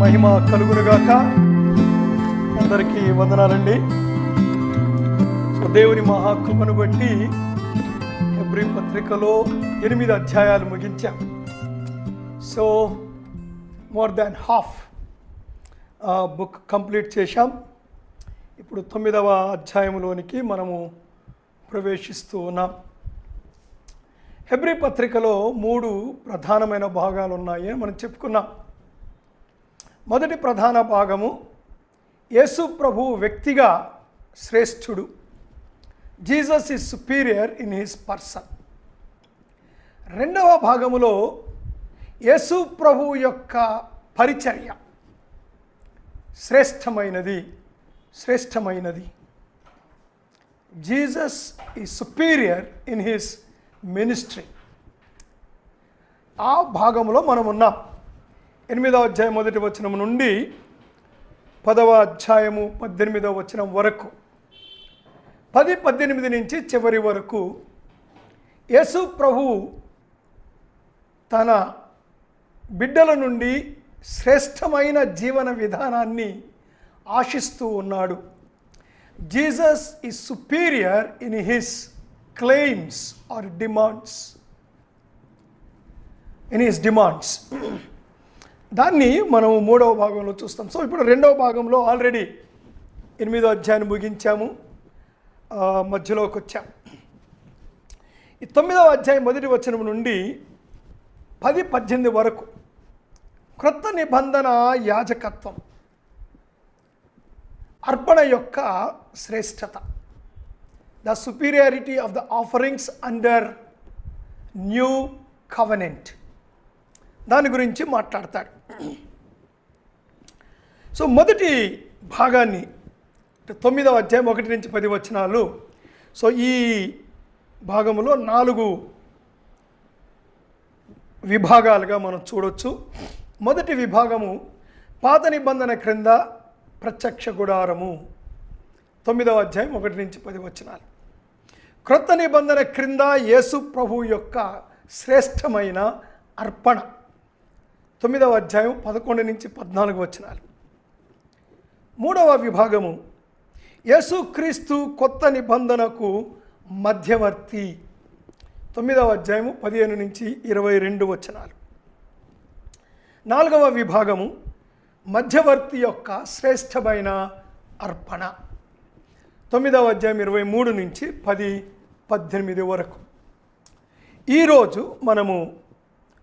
మహిమ కలుగునుగాక. అందరికీ వందనాలండి. సో దేవుని మహాకృపను బట్టి హెబ్రీ పత్రికలో 8 అధ్యాయాలు ముగించాం. So more than half book complete చేశాం. ఇప్పుడు 9వ అధ్యాయంలోనికి మనము ప్రవేశిస్తూ ఉన్నాం. హెబ్రీ పత్రికలో 3 ప్రధానమైన భాగాలు ఉన్నాయి అని మనం చెప్పుకున్నాం. మొదటి ప్రధాన భాగము యేసు ప్రభు వ్యక్తిగా శ్రేష్ఠుడు. Jesus is superior in his person. రెండవ భాగములో యేసు ప్రభు యొక్క పరిచర్య శ్రేష్టమైనది. Jesus is superior in his ministry. ఆ భాగంలో మనం ఉన్నాం. 8వ అధ్యాయం 1వ వచనం నుండి 10వ అధ్యాయము 18వ వచనం వరకు, 10-18 నుంచి చివరి వరకు యేసు ప్రభు తన బిడ్డల నుండి శ్రేష్టమైన జీవన విధానాన్ని ఆశిస్తూ ఉన్నాడు. Jesus is superior in his claims or demands. దాన్ని మనం 3వ భాగంలో చూస్తాం. సో ఇప్పుడు 2వ భాగంలో ఆల్రెడీ 8వ అధ్యాయాన్ని ముగించాము, మధ్యలోకి వచ్చాం. ఈ 9వ అధ్యాయం 1వ వచనం నుండి 10-18 వరకు క్రొత్త నిబంధన యాజకత్వం, అర్పణ యొక్క శ్రేష్టత, the superiority of the offerings under new covenant, దాని గురించి మాట్లాడతాడు. సో మొదటి భాగాన్ని 9వ అధ్యాయం 1 నుంచి 10 వచనాలు. సో ఈ భాగంలో 4 విభాగాలుగా మనం చూడొచ్చు. మొదటి విభాగము పాత నిబంధన క్రింద ప్రత్యక్ష గుడారము, 9వ అధ్యాయం 1 నుంచి 10 వచనాలు. క్రొత్త నిబంధన క్రింద యేసు ప్రభు యొక్క శ్రేష్టమైన అర్పణ, 9వ అధ్యాయం 11 నుంచి 14 వచనాలు. 3వ విభాగము యేసుక్రీస్తు కొత్త నిబంధనకు మధ్యవర్తి, 9వ అధ్యాయము 15 నుంచి 22 వచనాలు. 4వ విభాగము మధ్యవర్తి యొక్క శ్రేష్టమైన అర్పణ, 9వ అధ్యాయం 23 నుంచి 10-18 వరకు. ఈరోజు మనము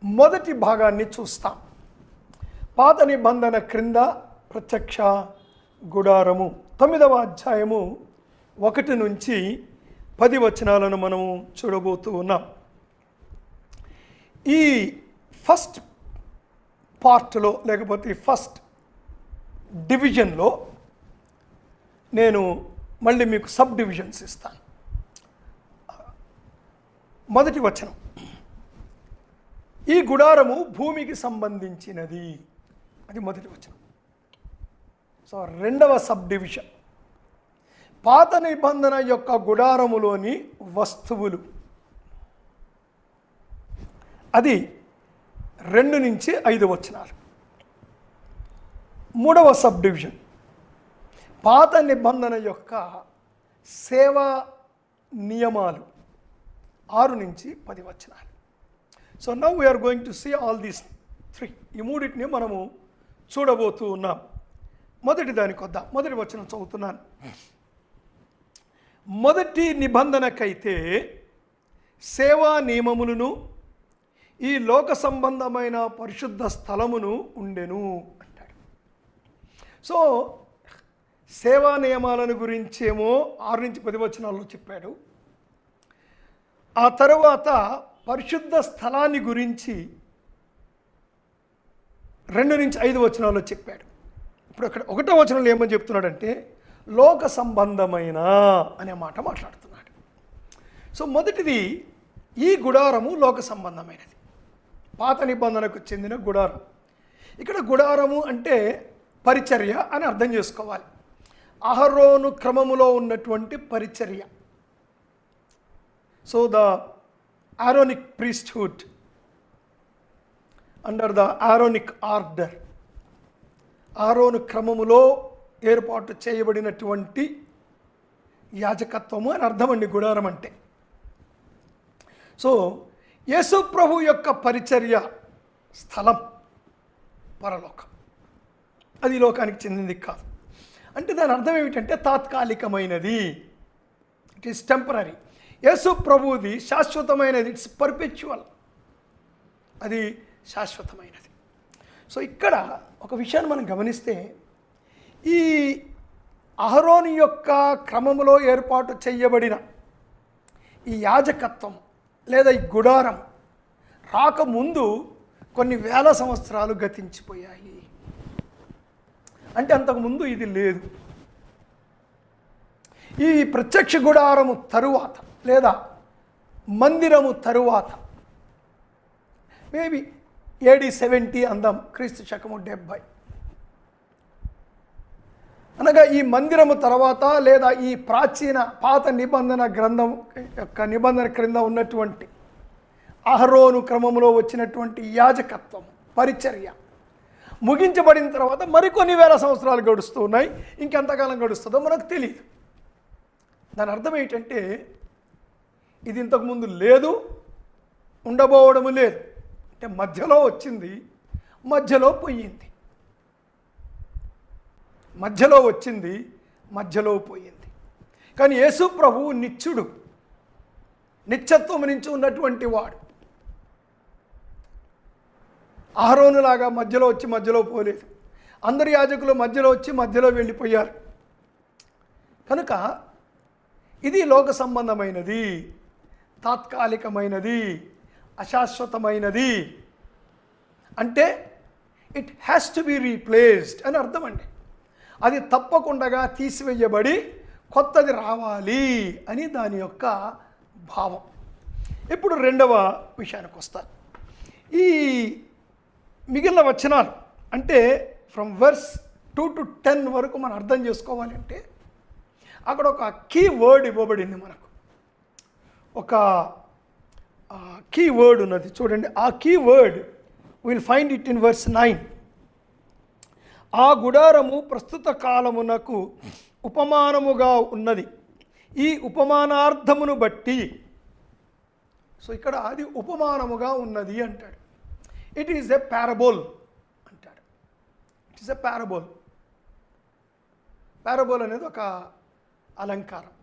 మొదటి భాగాన్ని చూస్తాం. పాత నిబంధన క్రింద ప్రత్యక్ష గుడారము, 9వ అధ్యాయము 1 నుంచి 10 వచనాలను మనము చూడబోతూ ఉన్నాం. ఈ ఫస్ట్ పార్ట్లో లేకపోతే ఫస్ట్ డివిజన్లో నేను మళ్ళీ మీకు సబ్ డివిజన్స్ ఇస్తాను. మొదటి వచనం, ఈ గుడారము భూమికి సంబంధించినది, అది మొదటి వచనం. సో 2వ సబ్ డివిజన్ పాత నిబంధన యొక్క గుడారములోని వస్తువులు, అది 2 నుంచి 5 వచనాలు. 3వ సబ్ డివిజన్ పాత నిబంధన యొక్క సేవా నియమాలు, 6 నుంచి 10 వచనాలు. So now we are going to see all these 3. ఈ 3టిని మనము చూడబోతూ ఉన్నాం. మొదటి దానికి వద్దాం. మొదటి వచనం చదువుతున్నాను. మొదటి నిబంధనకైతే సేవా నియమములను ఈ లోక సంబంధమైన పరిశుద్ధ స్థలమును ఉండెను అంటాడు. సో సేవా నియమాలను గురించేమో 6 నుంచి 10 వచనాల్లో చెప్పాడు. ఆ తరువాత పరిశుద్ధ స్థలాన్ని గురించి 2 నుంచి 5 వచనాల్లో చెప్పాడు. ఇప్పుడు అక్కడ 1వ వచనంలో ఏమని చెప్తున్నాడంటే లోక సంబంధమైన అనే మాట మాట్లాడుతున్నాడు. సో మొదటిది, ఈ గుడారము లోక సంబంధమైనది, పాత నిబంధనకు చెందిన గుడారం. ఇక్కడ గుడారము అంటే పరిచర్య అని అర్థం చేసుకోవాలి. అహరోను క్రమములో ఉన్నటువంటి పరిచర్య. So the Aaronic priesthood under the Aaronic order. ఆరోను క్రమములో ఏర్పాటు చేయబడినటువంటి యాజకత్వము అని అర్థమండి గుడారం అంటే. సో యేసు ప్రభు యొక్క పరిచర్య స్థలం పరలోకం, అది లోకానికి చెందింది కాదు. అంటే దాని అర్థం ఏమిటంటే తాత్కాలికమైనది, ఇట్ ఈస్ టెంపరీ. యేసు ప్రభువుది శాశ్వతమైనది, ఇట్స్ పర్పెచువల్, అది శాశ్వతమైనది. సో ఇక్కడ ఒక విషయాన్ని మనం గమనిస్తే, ఈ అహరోను యొక్క క్రమములో ఏర్పాటు చేయబడిన ఈ యాజకత్వం లేదా ఈ గుడారం రాకముందు కొన్ని వేల సంవత్సరాలు గతించిపోయాయి. అంటే అంతకుముందు ఇది లేదు. ఈ ప్రత్యక్ష గుడారము తరువాత లేదా మందిరము తరువాత మేబీ AD 70 అందాం, క్రీస్తు శకము 70, అనగా ఈ మందిరము తర్వాత లేదా ఈ ప్రాచీన పాత నిబంధన గ్రంథం యొక్క నిబంధన క్రింద ఉన్నటువంటి అహరోను క్రమంలో వచ్చినటువంటి యాజకత్వం పరిచర్య ముగించబడిన తర్వాత మరికొన్ని వేల సంవత్సరాలు గడుస్తూ ఉన్నాయి. ఇంకెంతకాలం గడుస్తుందో మనకు తెలియదు. దాని అర్థం ఏంటంటే ఇది ఇంతకుముందు లేదు, ఉండబోవడము లేదు. అంటే మధ్యలో వచ్చింది, మధ్యలో పోయింది, మధ్యలో వచ్చింది, మధ్యలో పోయింది. కానీ యేసు ప్రభువు నిత్యుడు, నిత్యత్వం నుంచి ఉన్నటువంటి వాడు. అహరోనులాగా మధ్యలో వచ్చి మధ్యలో పోలేదు. అందరి యాజకులు మధ్యలో వచ్చి మధ్యలో వెళ్ళిపోయారు. కనుక ఇది లోక సంబంధమైనది, తాత్కాలికమైనది, అశాశ్వతమైనది. అంటే it has to be replaced అని అర్థం అండి. అది తప్పకుండా తీసివేయబడి కొత్తది రావాలి అని దాని యొక్క భావం. ఇప్పుడు రెండవ విషయానికి వస్తాను. ఈ మిగిలిన వచనాలు అంటే ఫ్రమ్ వర్స్ 2 to 10 వరకు మనం అర్థం చేసుకోవాలి అంటే అక్కడ ఒక కీ వర్డ్ ఇవ్వబడింది మనకు. ఒక కీ వర్డ్ ఉన్నది చూడండి. ఆ key word will find it in verse 9. ఆ గుడారము ప్రస్తుత కాలమునకు ఉపమానముగా ఉన్నది, ఈ ఉపమానార్థమును బట్టి. సో ఇక్కడ అది ఉపమానముగా ఉన్నది అంటాడు. ఇట్ ఈజ్ ఎ పారబోల్ అంటాడు. It is a పారబోల్. పారబోల్ అనేది ఒక అలంకారం.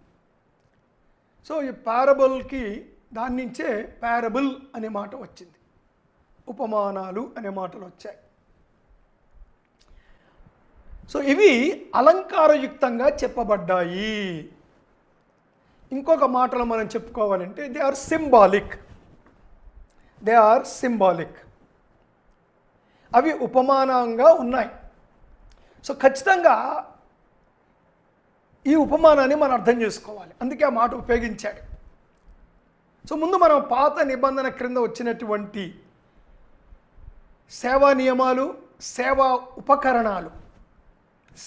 సో ఈ పారబోల్కి దాని నుంచే పారబుల్ అనే మాట వచ్చింది, ఉపమానాలు అనే మాటలు వచ్చాయి. సో ఇవి అలంకారయుక్తంగా చెప్పబడ్డాయి. ఇంకొక మాటలో మనం చెప్పుకోవాలంటే they are symbolic. They are symbolic. అవి ఉపమానంగా ఉన్నాయి. సో ఖచ్చితంగా ఈ ఉపమానాన్ని మనం అర్థం చేసుకోవాలి, అందుకే ఆ మాట ఉపయోగించాడు. సో ముందు మనం పాత నిబంధన క్రింద వచ్చినటువంటి సేవా నియమాలు, సేవా ఉపకరణాలు,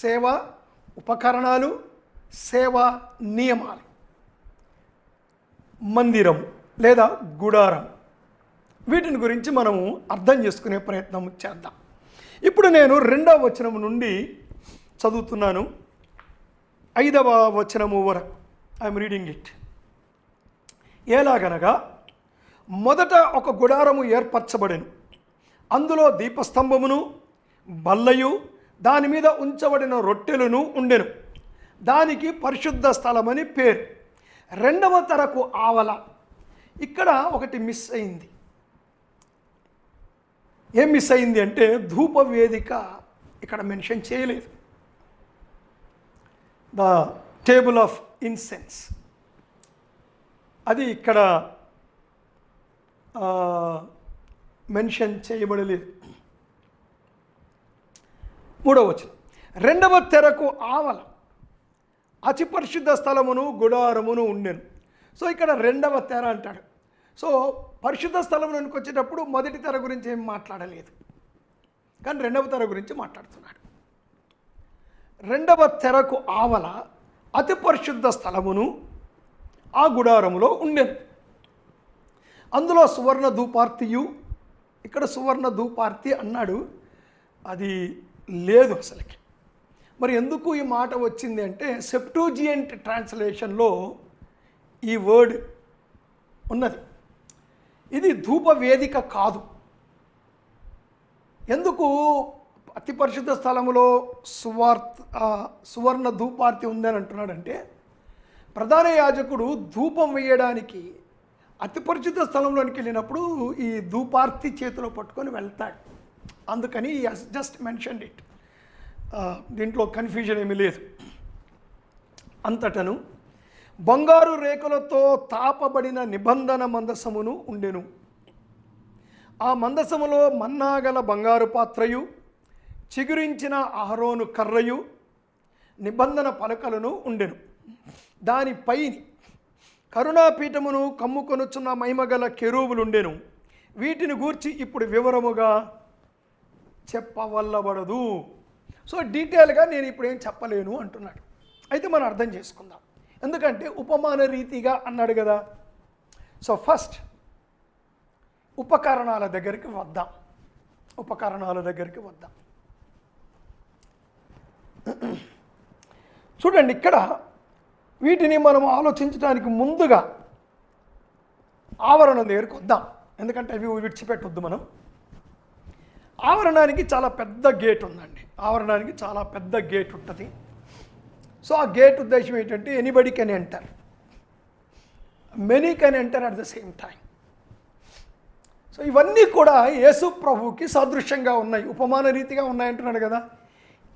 సేవా ఉపకరణాలు, సేవా నియమాలు, మందిరము లేదా గుడారం, వీటిని గురించి మనము అర్థం చేసుకునే ప్రయత్నం చేద్దాం. ఇప్పుడు నేను 2వ వచనం నుండి చదువుతున్నాను, 5వ వచనము వరకు. I'm reading it. ఎలాగనగా మొదట ఒక గుడారము ఏర్పరచబడెను, అందులో దీపస్తంభమును బల్లయు దాని మీద ఉంచబడిన రొట్టెలను ఉండెను, దానికి పరిశుద్ధ స్థలమని పేరు. 2వ తెరకు ఆవల. ఇక్కడ ఒకటి మిస్ అయింది. ఏం మిస్ అయింది అంటే ధూప వేదిక ఇక్కడ మెన్షన్ చేయలేదు. ద టేబుల్ ఆఫ్ ఇన్సెన్స్ అది ఇక్కడ మెన్షన్ చేయబడలేదు. 3వ వచనం. 2వ తెరకు ఆవల అతి పరిశుద్ధ స్థలమును గుడారమును ఉండెను. సో ఇక్కడ 2వ తెర అంటాడు. సో పరిశుద్ధ స్థలమునికి వచ్చేటప్పుడు మొదటి తెర గురించి ఏం మాట్లాడలేదు, కానీ 2వ తెర గురించి మాట్లాడుతున్నాడు. 2వ తెరకు ఆవల అతి పరిశుద్ధ స్థలమును ఆ గుడారములో ఉండెను, అందులో సువర్ణ ధూపార్తియు. ఇక్కడ సువర్ణ ధూపార్తి అన్నాడు, అది లేదు అసలుకి. మరి ఎందుకు ఈ మాట వచ్చింది అంటే సెప్టూజియంట్ ట్రాన్స్లేషన్లో ఈ వర్డ్ ఉన్నది. ఇది ధూప వేదిక కాదు. ఎందుకు అతి పరిశుద్ధ స్థలములో సువర్ణ ధూపార్తి ఉందని అంటున్నాడంటే, ప్రధాన యాజకుడు ధూపం వేయడానికి అతి పరిశుద్ధ స్థలంలోనికి వెళ్ళినప్పుడు ఈ ధూపార్తి చేతిలో పట్టుకొని వెళ్తాడు. అందుకని జస్ట్ మెన్షన్డ్ ఇట్. దీంట్లో కన్ఫ్యూజన్ ఏమీ లేదు. అంతటను బంగారు రేకులతో తాపబడిన నిబంధన మందసమును ఉండెను. ఆ మందసములో మన్నాగల బంగారు పాత్రయు, చిగురించిన అహరోను కర్రయు, నిబంధన పలకలను ఉండెను. దానిపై కరుణాపీఠమును కమ్ముకొనుచున్న మహిమగల కెరూబులుండెను. వీటిని గూర్చి ఇప్పుడు వివరముగా చెప్పవల్లబడదు. సో డీటెయిల్గా నేను ఇప్పుడు ఏం చెప్పలేను అంటున్నాడు. అయితే మనం అర్థం చేసుకుందాం, ఎందుకంటే ఉపమాన రీతిగా అన్నాడు కదా. సో ఫస్ట్ ఉపకరణాల దగ్గరికి వద్దాం. చూడండి, ఇక్కడ వీటిని మనం ఆలోచించడానికి ముందుగా ఆవరణం దగ్గరికి వద్దాం, ఎందుకంటే అవి విడిచిపెట్టొద్దు మనం. ఆవరణానికి చాలా పెద్ద గేట్ ఉందండి. ఆవరణానికి చాలా పెద్ద గేట్ ఉంటుంది. సో ఆ గేట్ ఉద్దేశం ఏంటంటే anybody can enter, many can enter at the same time. So ఇవన్నీ కూడా యేసు ప్రభువుకి సాదృశ్యంగా ఉన్నాయి, ఉపమాన రీతిగా ఉన్నాయి అంటున్నాడు కదా.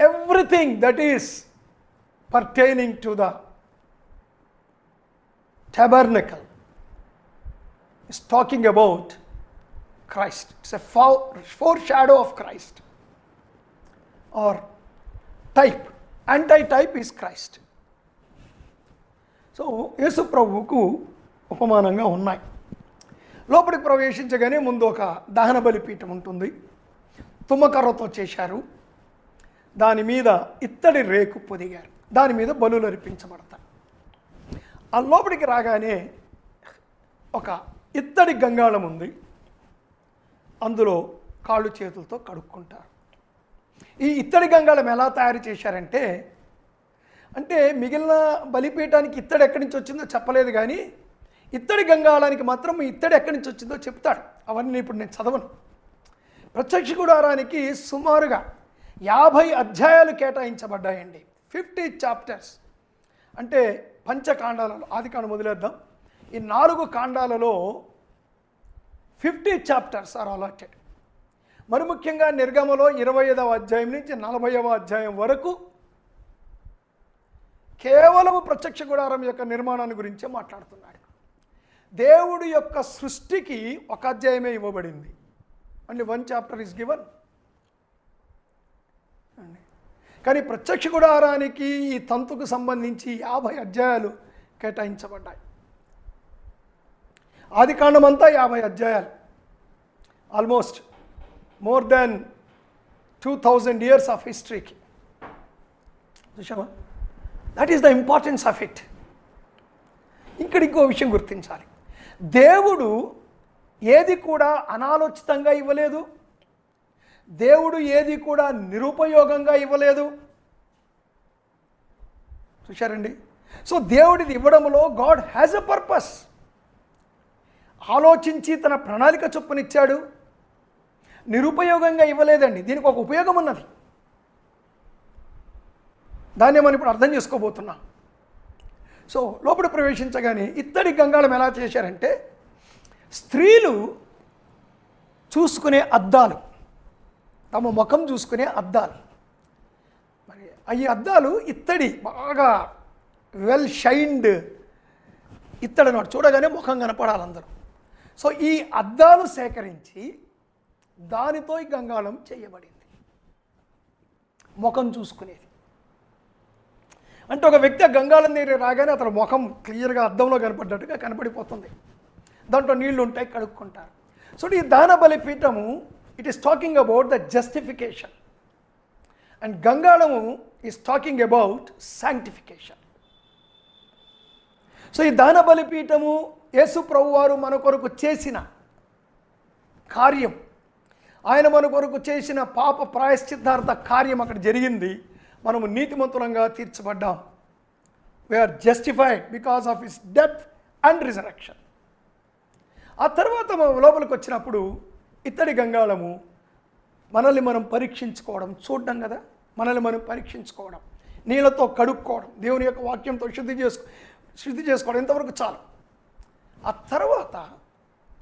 Everything that is pertaining to the tabernacle is talking about Christ. It's a foreshadow of Christ or type. Anti-type is Christ. So యేసు ప్రభువుకు ఉపమానంగా ఉన్నాయి. లోపలికి ప్రవేశించగానే ముందు ఒక దహన బలిపీఠం ఉంటుంది, తుమ్మకర్రతో చేశారు. దాని మీద ఇత్తడి రేకు పొదిగారు, దాని మీద బలులు అర్పించబడతాయి. ఆ లోపలికి రాగానే ఒక ఇత్తడి గంగాళం ఉంది, అందులో కాళ్ళు చేతులతో కడుక్కుంటారు. ఈ ఇత్తడి గంగాళం ఎలా తయారు చేశారంటే, అంటే మిగిలిన బలిపీఠానికి ఇత్తడి ఎక్కడి నుంచి వచ్చిందో చెప్పలేదు, కానీ ఇత్తడి గంగాళానికి మాత్రం ఇత్తడి ఎక్కడి నుంచి వచ్చిందో చెప్తాడు. అవన్నీ ఇప్పుడు నేను చదవను. ప్రత్యక్ష గుడారానికి సుమారుగా 50 అధ్యాయాలు కేటాయించబడ్డాయండి. 50 చాప్టర్స్. అంటే పంచకాండాలలో, ఆది కాండం మొదలేద్దాం, ఈ 4 కాండాలలో 50 చాప్టర్స్ ఆర్ అలాటెడ్. మరి ముఖ్యంగా నిర్గమలో 25వ అధ్యాయం నుంచి 40వ అధ్యాయం వరకు కేవలము ప్రత్యక్ష గుడారం యొక్క నిర్మాణాన్ని గురించే మాట్లాడుతున్నాడు. దేవుడి యొక్క సృష్టికి ఒక అధ్యాయమే ఇవ్వబడింది. Only 1 chapter is given. కానీ ప్రత్యక్ష గుడారానికి ఈ తంతుకు సంబంధించి 50 అధ్యాయాలు కేటాయించబడ్డాయి. ఆది కాండం అంతా 50 అధ్యాయాలు, almost more than 2000 years of హిస్టరీకి. చూసావా, that is the importance of it. ఇక్కడ ఇంకో విషయం గుర్తించాలి, దేవుడు ఏది కూడా అనాలోచితంగా ఇవ్వలేదు, దేవుడు ఏది కూడా నిరుపయోగంగా ఇవ్వలేదు. చూశారండి. సో దేవుడిది ఇవ్వడంలో గాడ్ హ్యాజ్ ఎ పర్పస్. ఆలోచించి తన ప్రణాళిక చొప్పునిచ్చాడు. నిరుపయోగంగా ఇవ్వలేదండి, దీనికి ఒక ఉపయోగం ఉన్నది. దాన్ని మనం ఇప్పుడు అర్థం చేసుకోబోతున్నాం. సో లోపల ప్రవేశించగానే ఇత్తడి గంగాళం ఎలా చేశారంటే, స్త్రీలు చూసుకునే అద్దాలు, తమ ముఖం చూసుకునే అద్దాలు. మరి ఈ అద్దాలు ఇత్తడి, బాగా వెల్ షైన్డ్ ఇత్తడి అన్నమాట. చూడగానే ముఖం కనపడాలి అందరూ. సో ఈ అద్దాలు సేకరించి దానితో ఈ గంగాళం చేయబడింది, ముఖం చూసుకునేది. అంటే ఒక వ్యక్తి ఆ గంగాళం దగ్గర రాగానే అతని ముఖం క్లియర్గా అద్దంలో కనపడ్డట్టుగా కనపడిపోతుంది. దాంట్లో నీళ్లు ఉంటాయి, కడుక్కుంటారు. సో ఈ దాన బలిపీఠము, it is talking about the justification, and గంగాళము is talking about sanctification. So ఈ దాన బలిపీఠము యేసు ప్రభువారు మన కొరకు చేసిన కార్యం, ఆయన మన కొరకు చేసిన పాప ప్రాయశ్చిత్తార్థ కార్యం అక్కడ జరిగింది. మనము నీతిమంతులంగా తీర్చబడ్డాం. We are justified because of his death and resurrection. ఆ తర్వాత మనం లోపలికి వచ్చినప్పుడు ఇత్తడి గంగాళము, మనల్ని మనం పరీక్షించుకోవడం, చూడడం కదా, మనల్ని మనం పరీక్షించుకోవడం, నీళ్ళతో కడుక్కోవడం, దేవుని యొక్క వాక్యంతో శుద్ధి చేసుకోవడం, ఇంతవరకు చాలు. ఆ తర్వాత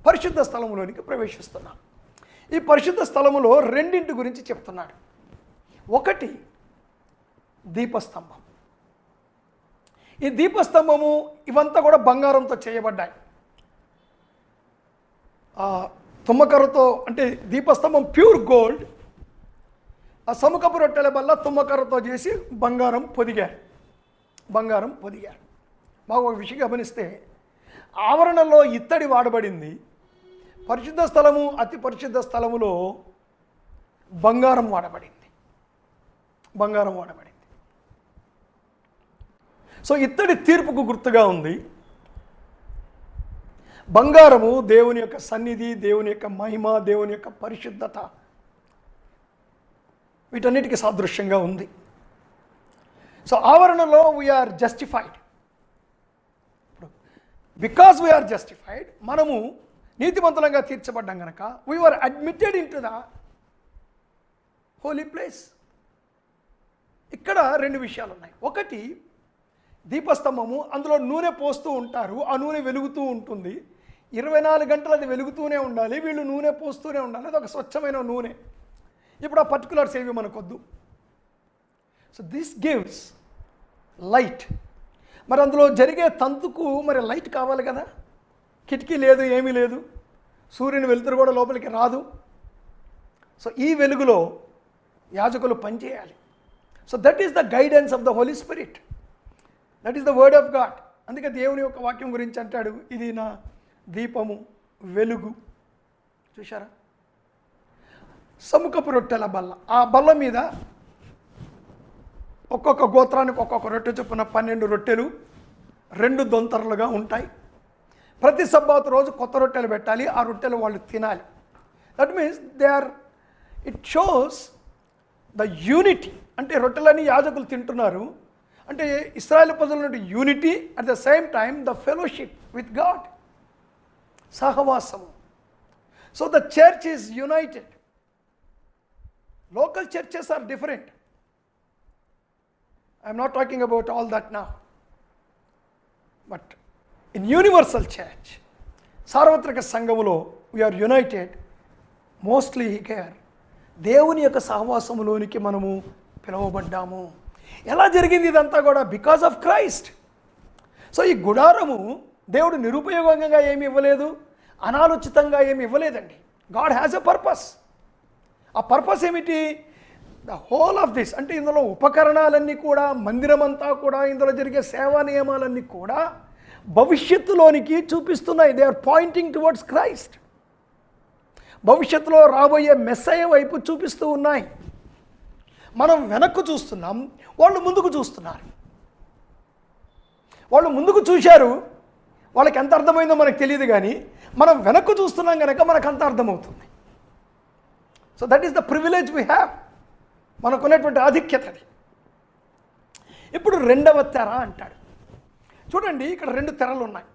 పరిశుద్ధ స్థలంలోనికి ప్రవేశిస్తున్నాం. ఈ పరిశుద్ధ స్థలములో రెండింటి గురించి చెప్తున్నాడు. ఒకటి దీపస్తంభం. ఈ దీపస్తంభము ఇవంతా కూడా బంగారంతో చేయబడ్డాయి. తుమ్మకర్రతో, అంటే దీపస్తంభం ప్యూర్ గోల్డ్, ఆ సముఖపు రొట్టెల వల్ల తుమ్మకర్రతో చేసి బంగారం పొదిగారు. మాకు ఒక విషయం గమనిస్తే, ఆవరణలో ఇత్తడి వాడబడింది, పరిశుద్ధ స్థలము అతి పరిశుద్ధ స్థలములో బంగారం వాడబడింది. సో ఇత్తడి తీర్పుకు గుర్తుగా ఉంది. బంగారము దేవుని యొక్క సన్నిధి, దేవుని యొక్క మహిమ, దేవుని యొక్క పరిశుద్ధత, వీటన్నిటికీ సాదృశ్యంగా ఉంది. సో ఆవరణలో we are justified. Because we are justified, మనము నీతిమంతులంగా తీర్చబడ్డాం కనుక we are admitted into the holy place. ఇక్కడ రెండు విషయాలు ఉన్నాయి. ఒకటి దీపస్తంభము, అందులో నూనె పోస్తూ ఉంటారు, ఆ నూనె వెలుగుతూ ఉంటుంది, 24 గంటలు అది వెలుగుతూనే ఉండాలి, వీళ్ళు నూనె పోస్తూనే ఉండాలి. అది ఒక స్వచ్ఛమైన నూనె. ఇప్పుడు ఆ పర్టికులర్స్ ఏవి మనకొద్దు. So this gives light. మరి అందులో జరిగే తంతుకు మరి లైట్ కావాలి కదా, కిటికీ లేదు, ఏమీ లేదు, సూర్యుని వెలుతురు కూడా లోపలికి రాదు. సో ఈ వెలుగులో యాజకులు పనిచేయాలి. So that is the guidance of the holy spirit, that is the word of God. అందుకే దేవుని యొక్క వాక్యం గురించి అంటాడు, ఇది నా దీపము, వెలుగు. చూశారా? సముఖపు రొట్టెల బల్ల, ఆ బల్ల మీద ఒక్కొక్క గోత్రానికి ఒక్కొక్క రొట్టె చొప్పున 12 రొట్టెలు 2 దొంతరలుగా ఉంటాయి. ప్రతి సబ్బాతు రోజు కొత్త రొట్టెలు పెట్టాలి, ఆ రొట్టెలు వాళ్ళు తినాలి. That means it shows the unity. అంటే రొట్టెలని యాజకులు తింటున్నారు అంటే ఇశ్రాయేలు ప్రజల నుండి unity, at the same time the fellowship with God, సహవాసము. So the church is united. Local churches are different. I'm not talking about all that now, but in universal church, సార్వత్రిక సంఘములో వీఆర్ యునైటెడ్ మోస్ట్లీ హియర్. దేవుని యొక్క సహవాసములోనికి మనము పిలువబడ్డాము. ఎలా జరిగింది ఇదంతా కూడా? Because of Christ. సో ఈ గుడారము దేవుడు నిరుపయోగంగా ఏమి ఇవ్వలేదు, అనాలోచితంగా ఏమి ఇవ్వలేదండి. God has a purpose. ఆ పర్పస్ ఏమిటి? ద హోల్ ఆఫ్ దిస్, అంటే ఇందులో ఉపకరణాలన్నీ కూడా, మందిరం అంతా కూడా, ఇందులో జరిగే సేవా నియమాలన్నీ కూడా భవిష్యత్తులోనికి చూపిస్తున్నాయి. They are pointing towards Christ. భవిష్యత్తులో రాబోయే మెస్సయ వైపు చూపిస్తూ ఉన్నాయి. మనం వెనక్కు చూస్తున్నాం, వాళ్ళు ముందుకు చూస్తున్నారు. వాళ్ళు ముందుకు చూశారు, వాళ్ళకి ఎంత అర్థమైందో మనకు తెలియదు, కానీ మనం వెనక్కు చూస్తున్నాం కనుక మనకు అంత అర్థమవుతుంది. So that is the privilege we have. మనకున్నటువంటి ఆధిక్యత అది. ఇప్పుడు రెండవ తెర అంటాడు. చూడండి, ఇక్కడ 2 తెరలు ఉన్నాయి.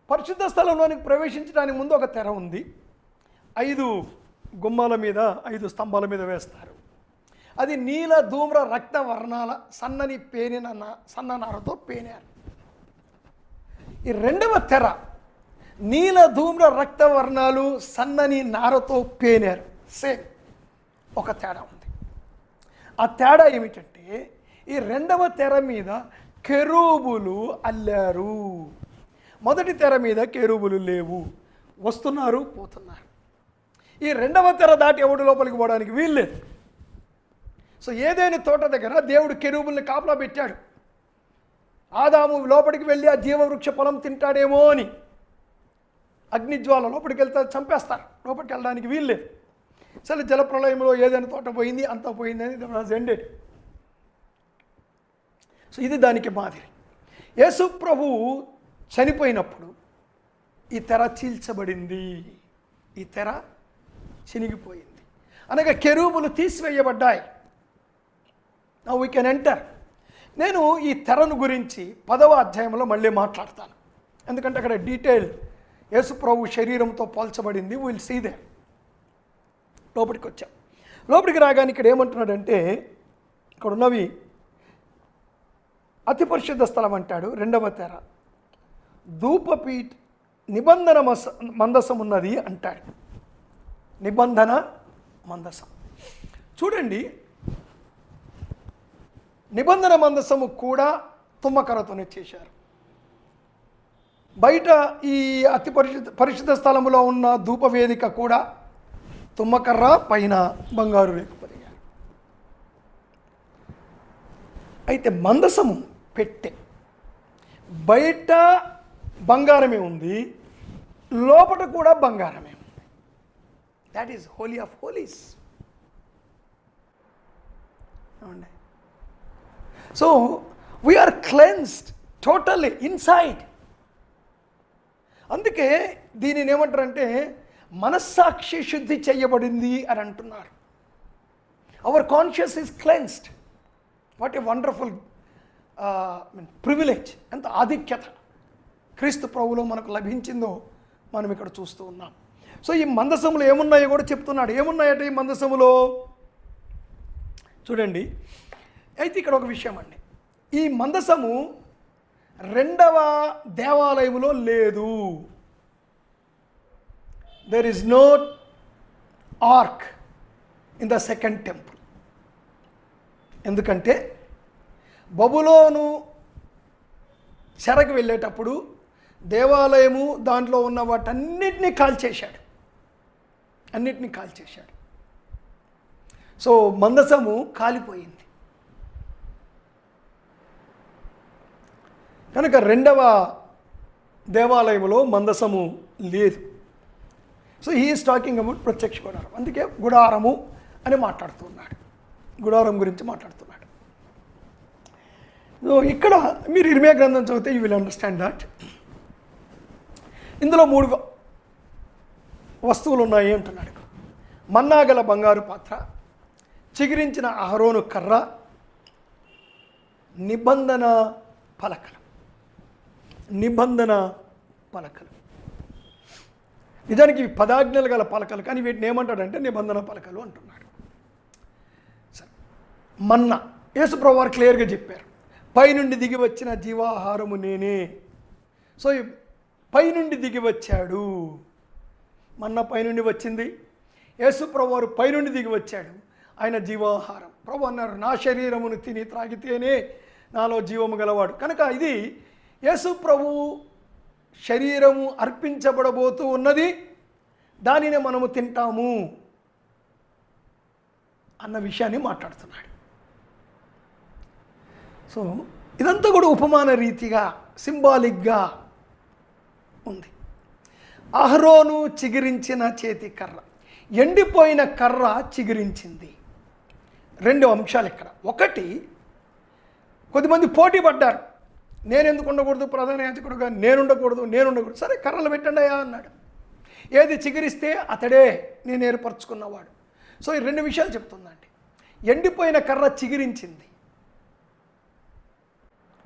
పరిశుద్ధ స్థలంలోనికి ప్రవేశించడానికి ముందు ఒక తెర ఉంది. 5 గుమ్మాల మీద, 5 స్తంభాల మీద వేస్తారు. అది నీల ధూమ్ర రక్త వర్ణాల సన్నని సన్న నారతో పేనారు. ఈ రెండవ తెర నీల ధూమ్ర రక్త వర్ణాలు సన్నని నారతో పేనారు. సేమ్ ఒక తేడా ఉంది. ఆ తేడా ఏమిటంటే, ఈ రెండవ తెర మీద కెరూబులు అల్లారు. మొదటి తెర మీద కెరూబులు లేవు, వస్తున్నారు, పోతున్నారు. ఈ రెండవ తెర దాటి ఎవడు లోపలికి పోవడానికి వీల్లేదు. సో ఏదైనా తోట దగ్గర దేవుడు కెరూబుల్ని కాపలా పెట్టాడు. ఆదాము లోపలికి వెళ్ళి ఆ జీవవృక్ష ఫలం తింటాడేమో అని అగ్నిజ్వాల లోపలికి వెళ్తే చంపేస్తారు, లోపలికి వెళ్ళడానికి వీల్లేదు. సరే, జలప్రలయంలో ఏదైనా తోట పోయింది, అంతా పోయిందని ఎండెడ్. సో ఇది దానికి మాదిరి. యేసు ప్రభువు చనిపోయినప్పుడు ఈ తెర చీల్చబడింది. ఈ తెర చినిగిపోయింది, అనగా కెరూబులు తీసివేయబడ్డాయి. Now we can enter. నేను ఈ తెరను గురించి 10వ అధ్యాయంలో మళ్ళీ మాట్లాడతాను, ఎందుకంటే అక్కడ డీటెయిల్ యేసు ప్రభు శరీరంతో పోల్చబడింది. Will see they. లోపలికి వచ్చాం. లోపలికి రాగానే ఇక్కడ ఏమంటున్నాడంటే, ఇక్కడ ఉన్నవి అతి పరిశుద్ధ స్థలం అంటాడు. 2వ తెర ధూపపీఠ నిబంధన మందసం ఉన్నది అంటాడు. నిబంధన మందసం చూడండి, నిబంధన మందసము కూడా తుమ్మకర్రతోనే చేశారు. బయట ఈ అతి పరిశుద్ధ స్థలములో ఉన్న ధూపవేదిక కూడా తుమ్మకర్ర, పైన బంగారు రేకు పొదిగారు. అయితే మందసము పెట్టె బయట బంగారమే ఉంది, లోపల కూడా బంగారమే ఉంది. That is holy of holies. So we are cleansed totally inside. అందుకే దీనిని ఏమంటారంటే మనస్సాక్షి శుద్ధి చేయబడింది అని అంటున్నారు. Our conscious is cleansed. What a wonderful privilege. ఎంత ఆధిక్యత క్రీస్తు ప్రభువులో మనకు లభించిందో మనం ఇక్కడ చూస్తూ ఉన్నాం. సో ఈ మందసములు ఏమున్నాయో కూడా చెప్తున్నాడు. ఏమున్నాయట ఈ మందసములో చూడండి. అయితే ఇక్కడ ఒక విషయం అండి, ఈ మందసము 2వ దేవాలయములో లేదు. There is no ark in the second temple. ఎందుకంటే బబులోను చెరకు వెళ్ళేటప్పుడు దేవాలయము దాంట్లో ఉన్న వాటన్నిటినీ కాల్చేశాడు. అన్నిటినీ కాల్చేశాడు. సో మందసము కాలిపోయింది. కనుక 2వ దేవాలయంలో మందసము లేదు. So he is talking about ప్రత్యక్ష గుడారం. అందుకే గుడారము అని మాట్లాడుతున్నాడు, గుడారం గురించి మాట్లాడుతున్నాడు. సో ఇక్కడ మీరు ఇర్మియా గ్రంథం చదివితే యూ విల్ అండర్స్టాండ్ దట్. ఇందులో 3 వస్తువులు ఉన్నాయి అంటున్నాడు. మన్నాగల బంగారు పాత్ర, చిగిరించిన అహరోను కర్ర, నిబంధన పలకలు. నిబంధన పలకలు నిజానికి 10 ఆజ్ఞలు గల పలకలు, కానీ వీటిని ఏమంటాడంటే నిబంధన పలకలు అంటున్నాడు. సరే, మన్నా యేసుప్రభువు వారు క్లియర్గా చెప్పారు, పైనుండి దిగి వచ్చిన జీవాహారము నేనే. సో పైనుండి దిగి వచ్చాడు. మన్నా పైనుండి వచ్చింది. యేసుప్రభువు వారు పైనుండి దిగి వచ్చాడు. ఆయన జీవాహారం. ప్రభు అన్నారు, నా శరీరమును తిని త్రాగితేనే నాలో జీవము గలవాడు. కనుక ఇది యేసు ప్రభువు శరీరము అర్పించబడబోతూ ఉన్నది, దానిని మనము తింటాము అన్న విషయాన్ని మాట్లాడుతున్నాడు. సో ఇదంతా కూడా ఉపమాన రీతిగా సింబాలిక్గా ఉంది. అహరోను చిగిరించిన చేతి కర్ర, ఎండిపోయిన కర్ర చిగిరించింది. 2 అంశాలు ఇక్కడ. ఒకటి, కొద్దిమంది పోటీ పడ్డారు, నేను ఎందుకు ఉండకూడదు, ప్రధాన యాజకుడుగా నేను ఉండకూడదు. సరే కర్రలు పెట్టండి అయ్యా అన్నాడు. ఏది చిగురిస్తే అతడే నేను ఏర్పరచుకున్నవాడు. సో ఈ 2 విషయాలు చెప్తుందండి. ఎండిపోయిన కర్ర చిగిరించింది.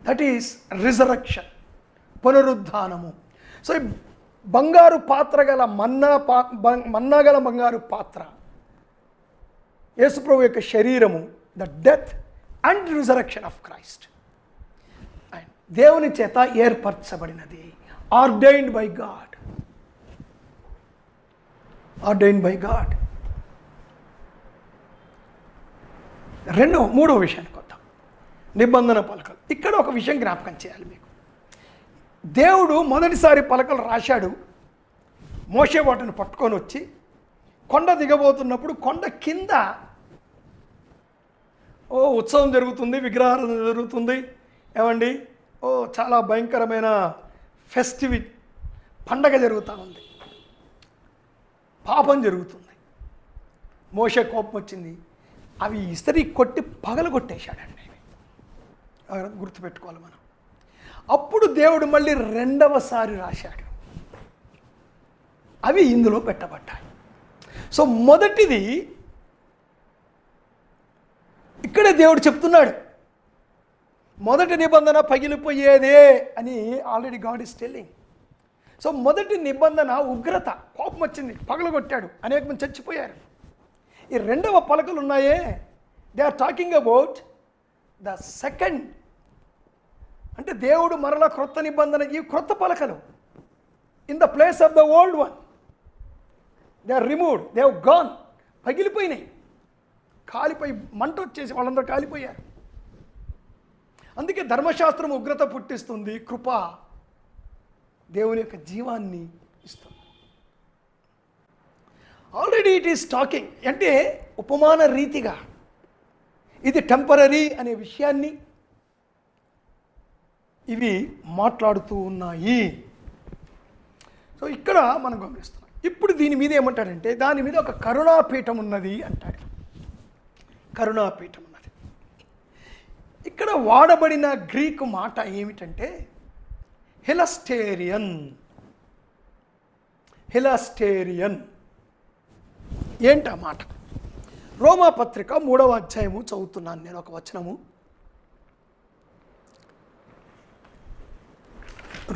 దట్ ఈస్ రిజరక్షన్, పునరుద్ధానము. సో ఈ బంగారు పాత్ర గల మన్నా గల బంగారు పాత్ర యేసుప్రభు యొక్క శరీరము, the death and resurrection of Christ. దేవుని చేత ఏర్పరచబడినది. Ordained by God. Ordained by God. మూడో విషయానికి వద్దాం, నిబంధన పలకలు. ఇక్కడ ఒక విషయం జ్ఞాపకం చేయాలి మీకు. దేవుడు మొదటిసారి పలకలు రాశాడు. మోషే వాటిని పట్టుకొని వచ్చి కొండ దిగబోతున్నప్పుడు కొండ కింద ఉత్సవం జరుగుతుంది, విగ్రహారాధన జరుగుతుంది. ఏమండి, చాలా భయంకరమైన పండగ జరుగుతూ ఉంది, పాపం జరుగుతుంది. మోషే కోపం వచ్చింది, అవి ఇస్త్రీ కొట్టి పగలగొట్టేశాడండి. గుర్తుపెట్టుకోవాలి మనం. అప్పుడు దేవుడు మళ్ళీ 2వసారి రాశాడు. అవి ఇందులో పెట్టబడ్డాయి. సో మొదటిది ఇక్కడే దేవుడు చెప్తున్నాడు, మొదటి నిబంధన పగిలిపోయేదే అని already God is telling. So మొదటి నిబంధన ఉగ్రత, కోపం వచ్చింది, పగలగొట్టాడు, అనేక మంది చచ్చిపోయారు. ఈ రెండవ పలకలు ఉన్నాయే, they are talking about the second. అంటే దేవుడు మరలా క్రొత్త నిబంధన, ఈ క్రొత్త పలకలు in the place of the old one, they are removed, they have gone, పగిలిపోయినాయి, కాలిపోయి మంట వచ్చేసి వాళ్ళందరూ కాలిపోయారు. అందుకే ధర్మశాస్త్రం ఉగ్రత పుట్టిస్తుంది, కృప దేవుని యొక్క జీవాన్ని ఇస్తుంది. ఆల్రెడీ ఇట్ ఈస్ టాకింగ్, అంటే ఉపమాన రీతిగా ఇది టెంపరరీ అనే విషయాన్ని ఇవి మాట్లాడుతూ ఉన్నాయి. సో ఇక్కడ మనం గమనిస్తున్నాం. ఇప్పుడు దీని మీద ఏమంటాడంటే, దాని మీద ఒక కరుణాపీఠం ఉన్నది అంటాడు. కరుణాపీఠం ఉన్నది. ఇక్కడ వాడబడిన గ్రీకు మాట ఏమిటంటే హిలస్టేరియన్. హిలస్టేరియన్ ఏంటా మాట? రోమాపత్రిక 3వ అధ్యాయము చదువుతున్నాను నేను ఒక వచనము.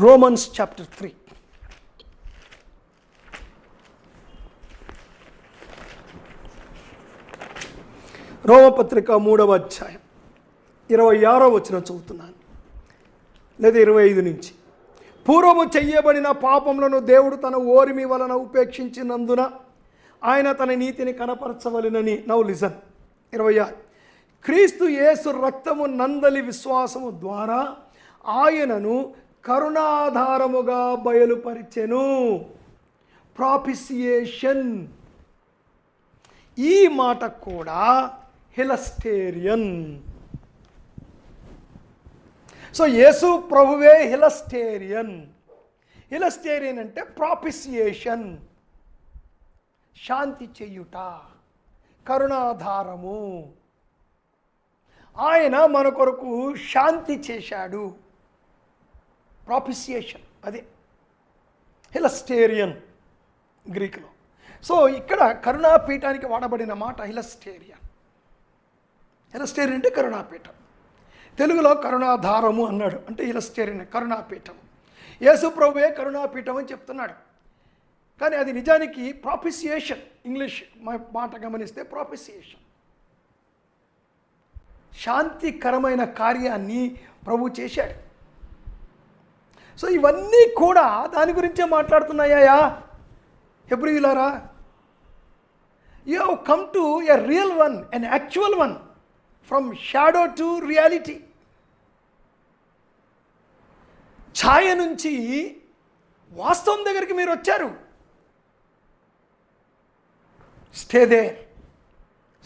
Romans chapter 3. రోమపత్రిక 3వ అధ్యాయం 26వ వచనం చదువుతున్నాను, లేదా 25 నుంచి. పూర్వము చెయ్యబడిన పాపములను దేవుడు తన ఓరిమి వలన ఉపేక్షించినందున ఆయన తన నీతిని కనపరచవలెనని. Now listen. 26. క్రీస్తు యేసు రక్తము నందలి విశ్వాసము ద్వారా ఆయనను కరుణాధారముగా బయలుపరిచెను. ప్రాపిసియేషన్, ఈ మాట కూడా హిలస్టేరియన్. సో యేసు ప్రభువే హిలస్టేరియన్. హిలస్టేరియన్ అంటే ప్రాపిసియేషన్, శాంతి చెయ్యుట, కరుణాధారము. ఆయన మన కొరకు శాంతి చేశాడు. ప్రాపిసియేషన్, అదే హిలస్టేరియన్ గ్రీకులో. సో ఇక్కడ కరుణాపీఠానికి వాడబడిన మాట హిలస్టేరియన్. హిలస్టేరియన్ అంటే కరుణాపీఠం. తెలుగులో కరుణాధారము అన్నాడు, అంటే హిలస్టేరియన్ కరుణాపీఠం. యేసు ప్రభువే కరుణాపీఠం అని చెప్తున్నాడు, కానీ అది నిజానికి ప్రాపిసియేషన్. ఇంగ్లీష్ మాట గమనిస్తే ప్రాపిసియేషన్, శాంతికరమైన కార్యాన్ని ప్రభు చేశాడు. సో ఇవన్నీ కూడా దాని గురించే మాట్లాడుతున్నాయా హెబ్రీయులారా? You have come to a real one, an actual one, from shadow to reality. ఛాయ నుంచి వాస్తవం దగ్గరికి మీరు వచ్చారు. స్టే దేర్,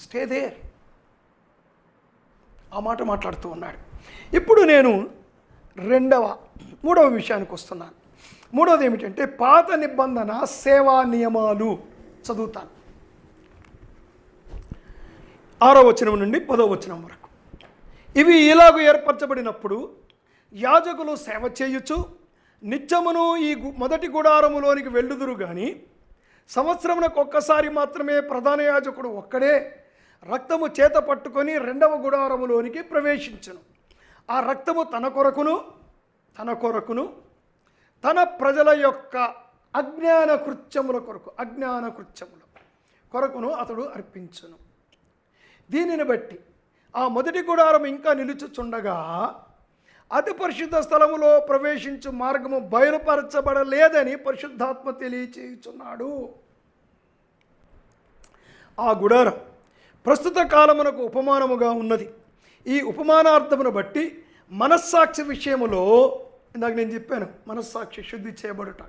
స్టే దేర్, ఆ మాట మాట్లాడుతూ ఉన్నాడు. ఇప్పుడు నేను మూడవ విషయానికి వస్తున్నాను. మూడవది ఏమిటంటే పాత నిబంధన సేవా నియమాలు. చదువుతాను 6వ వచనం నుండి 10వ వచనం వరకు. ఇవి ఇలాగూ ఏర్పరచబడినప్పుడు యాజకులు సేవ చేయుచు నిత్యమును ఈ మొదటి గుడారములోనికి వెళ్ళుదురు కానీ సంవత్సరమునకు ఒక్కసారి మాత్రమే ప్రధాన యాజకుడు ఒక్కడే రక్తము చేత పట్టుకొని రెండవ గుడారములోనికి ప్రవేశించును. ఆ రక్తము తన కొరకును తన ప్రజల యొక్క అజ్ఞాన కృత్యముల కొరకును అతడు అర్పించును. దీనిని బట్టి ఆ మొదటి గుడారం ఇంకా నిలుచుచుండగా అతి పరిశుద్ధ స్థలములో ప్రవేశించు మార్గము బయలుపరచబడలేదని పరిశుద్ధాత్మ తెలియచేయుచున్నాడు. ఆ గుడారం ప్రస్తుత కాలమునకు ఉపమానముగా ఉన్నది. ఈ ఉపమానార్థమును బట్టి మనస్సాక్షి విషయములో, ఇందాక నేను చెప్పాను, మనస్సాక్షి శుద్ధి చేయబడుట,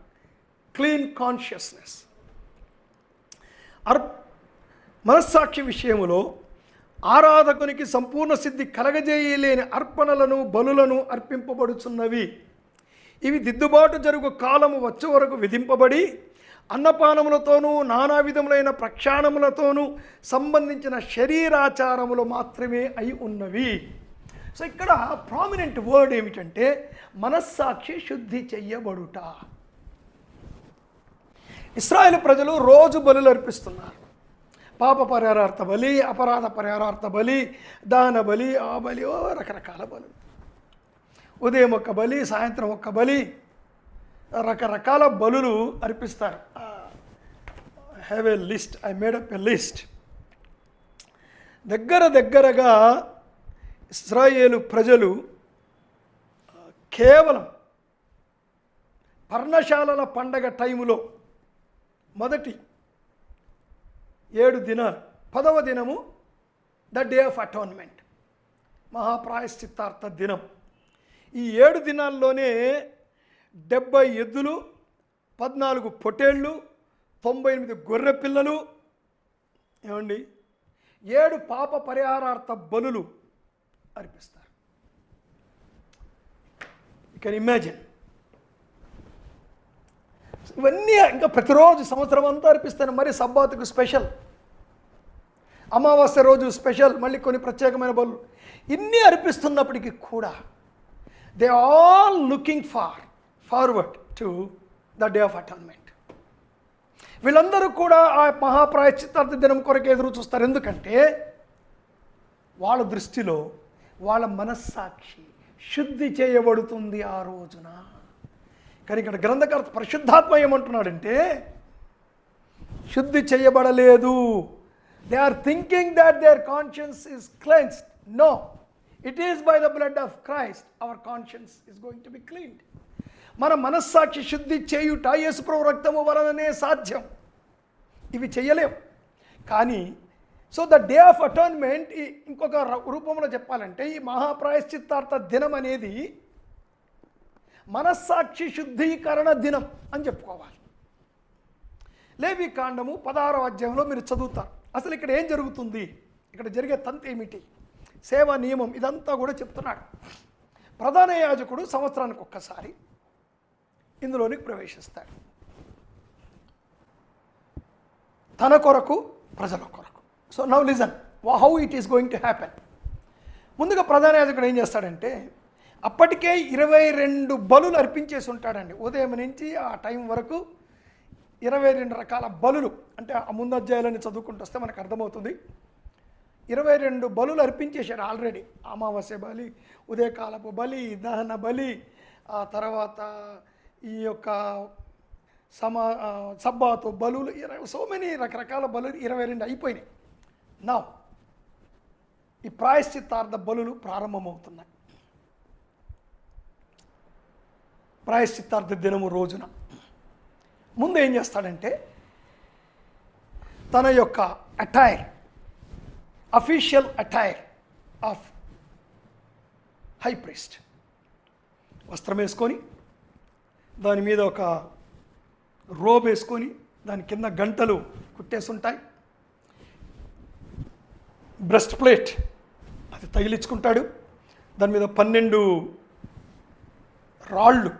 క్లీన్ కాన్షియస్నెస్. మనస్సాక్షి విషయములో ఆరాధకునికి సంపూర్ణ సిద్ధి కలగజేయలేని అర్పణలను బలులను అర్పింపబడుచున్నవి. ఇవి దిద్దుబాటు జరుగు కాలము వచ్చే వరకు విధింపబడి అన్నపానములతోనూ నానా విధములైన ప్రక్షాళములతోనూ సంబంధించిన శరీరాచారములు మాత్రమే అయి ఉన్నవి. సో ఇక్కడ ప్రామినెంట్ వర్డ్ ఏమిటంటే మనస్సాక్షి శుద్ధి చెయ్యబడుట. ఇశ్రాయేలు ప్రజలు రోజు బలులు అర్పిస్తున్నారు. పాప పరిహారార్థ బలి, అపరాధ పరిహారార్థ బలి, దాన బలి, ఆ బలి, రకరకాల బలు. ఉదయం ఒక్క బలి, సాయంత్రం ఒక్క బలి, రకరకాల బలులు అర్పిస్తారు. Have a list, I made up a list. దగ్గరగా ఇశ్రాయేలు ప్రజలు కేవలం పర్ణశాలల పండగ టైములో మొదటి 7 దినాలు, 10వ దినము ద డే ఆఫ్ అటోన్మెంట్, మహాప్రాయశ్చిత్తార్థ దినం. ఈ 7 దినాల్లోనే 70 ఎద్దులు, 14 పొటేళ్ళు, 98 గొర్రె పిల్లలు, ఏమండి 7 పాప పరిహారార్థ బలులు అర్పిస్తారు. You can imagine. ఇవన్నీ ఇంకా ప్రతిరోజు సంవత్సరం అంతా అర్పిస్తాను. మరి సబ్బాతుకు స్పెషల్, అమావాస్య రోజు స్పెషల్, మళ్ళీ కొన్ని ప్రత్యేకమైన బలు. ఇన్ని అర్పిస్తున్నప్పటికీ కూడా they all looking forward to the day of atonement. వీళ్ళందరూ కూడా ఆ మహాప్రాయశ్చిత్తార్థ దినం కొరకు ఎదురు చూస్తారు. ఎందుకంటే వాళ్ళ దృష్టిలో వాళ్ళ మనస్సాక్షి శుద్ధి చేయబడుతుంది ఆ రోజున. కానీ ఇక్కడ గ్రంథకర్త పరిశుద్ధాత్మ ఏమంటున్నాడంటే శుద్ధి చేయబడలేదు. They are thinking that their conscience is cleansed. No, it is by the blood of Christ our conscience is going to be cleaned. మన మనస్సాక్షి శుద్ధి చేయుట యేసుప్రభు రక్తము వలననే సాధ్యం. ఇవి చేయలేం. కానీ సో ద డే ఆఫ్ అటాన్మెంట్, ఇంకొక రూపంలో చెప్పాలంటే ఈ మహాప్రాయశ్చిత్తార్థ దినం అనేది మనస్సాక్షి శుద్ధీకరణ దినం అని చెప్పుకోవాలి. లేవి కాండము 16వ అధ్యాయంలో మీరు చదువుతారు. అసలు ఇక్కడ ఏం జరుగుతుంది, ఇక్కడ జరిగే తంతు ఏమిటి, సేవా నియమం, ఇదంతా కూడా చెప్తున్నాడు. ప్రధాన యాజకుడు సంవత్సరానికి ఒక్కసారి ఇందులోనికి ప్రవేశిస్తాడు, తన కొరకు, ప్రజల కొరకు. So now listen how it is going to happen. ముందుగా ప్రధాన యాజకుడు ఏం చేస్తాడంటే అప్పటికే 22 బలులు అర్పించేసి ఉంటాడండి. ఉదయం నుంచి ఆ టైం వరకు 22 రకాల బలులు. అంటే ఆ ముందు అధ్యాయాలని చదువుకుంటూ వస్తే మనకు అర్థమవుతుంది. 22 బలులు అర్పించేశాడు ఆల్రెడీ. అమావాస్య బలి, ఉదయకాలపు బలి, దహన బలి, ఆ తర్వాత ఈ యొక్క సబ్బాతు బలులు, సో మెనీ రకరకాల బలులు 22 అయిపోయినాయి. నా ఈ ప్రాయశ్చిత్తార్థ బలులు ప్రారంభమవుతున్నాయి. ప్రాయశ్చిత్తార్థ దినము రోజున ముందు ఏం చేస్తాడంటే తన యొక్క attire, official attire of high priest, వస్త్రం వేసుకొని దాని మీద ఒక రోబ్ వేసుకొని దాని కింద గంటలు కుట్టేసుంటాయి, బ్రెస్ట్ ప్లేట్ అది తగిలించుకుంటాడు, దాని మీద 12 రాళ్ళు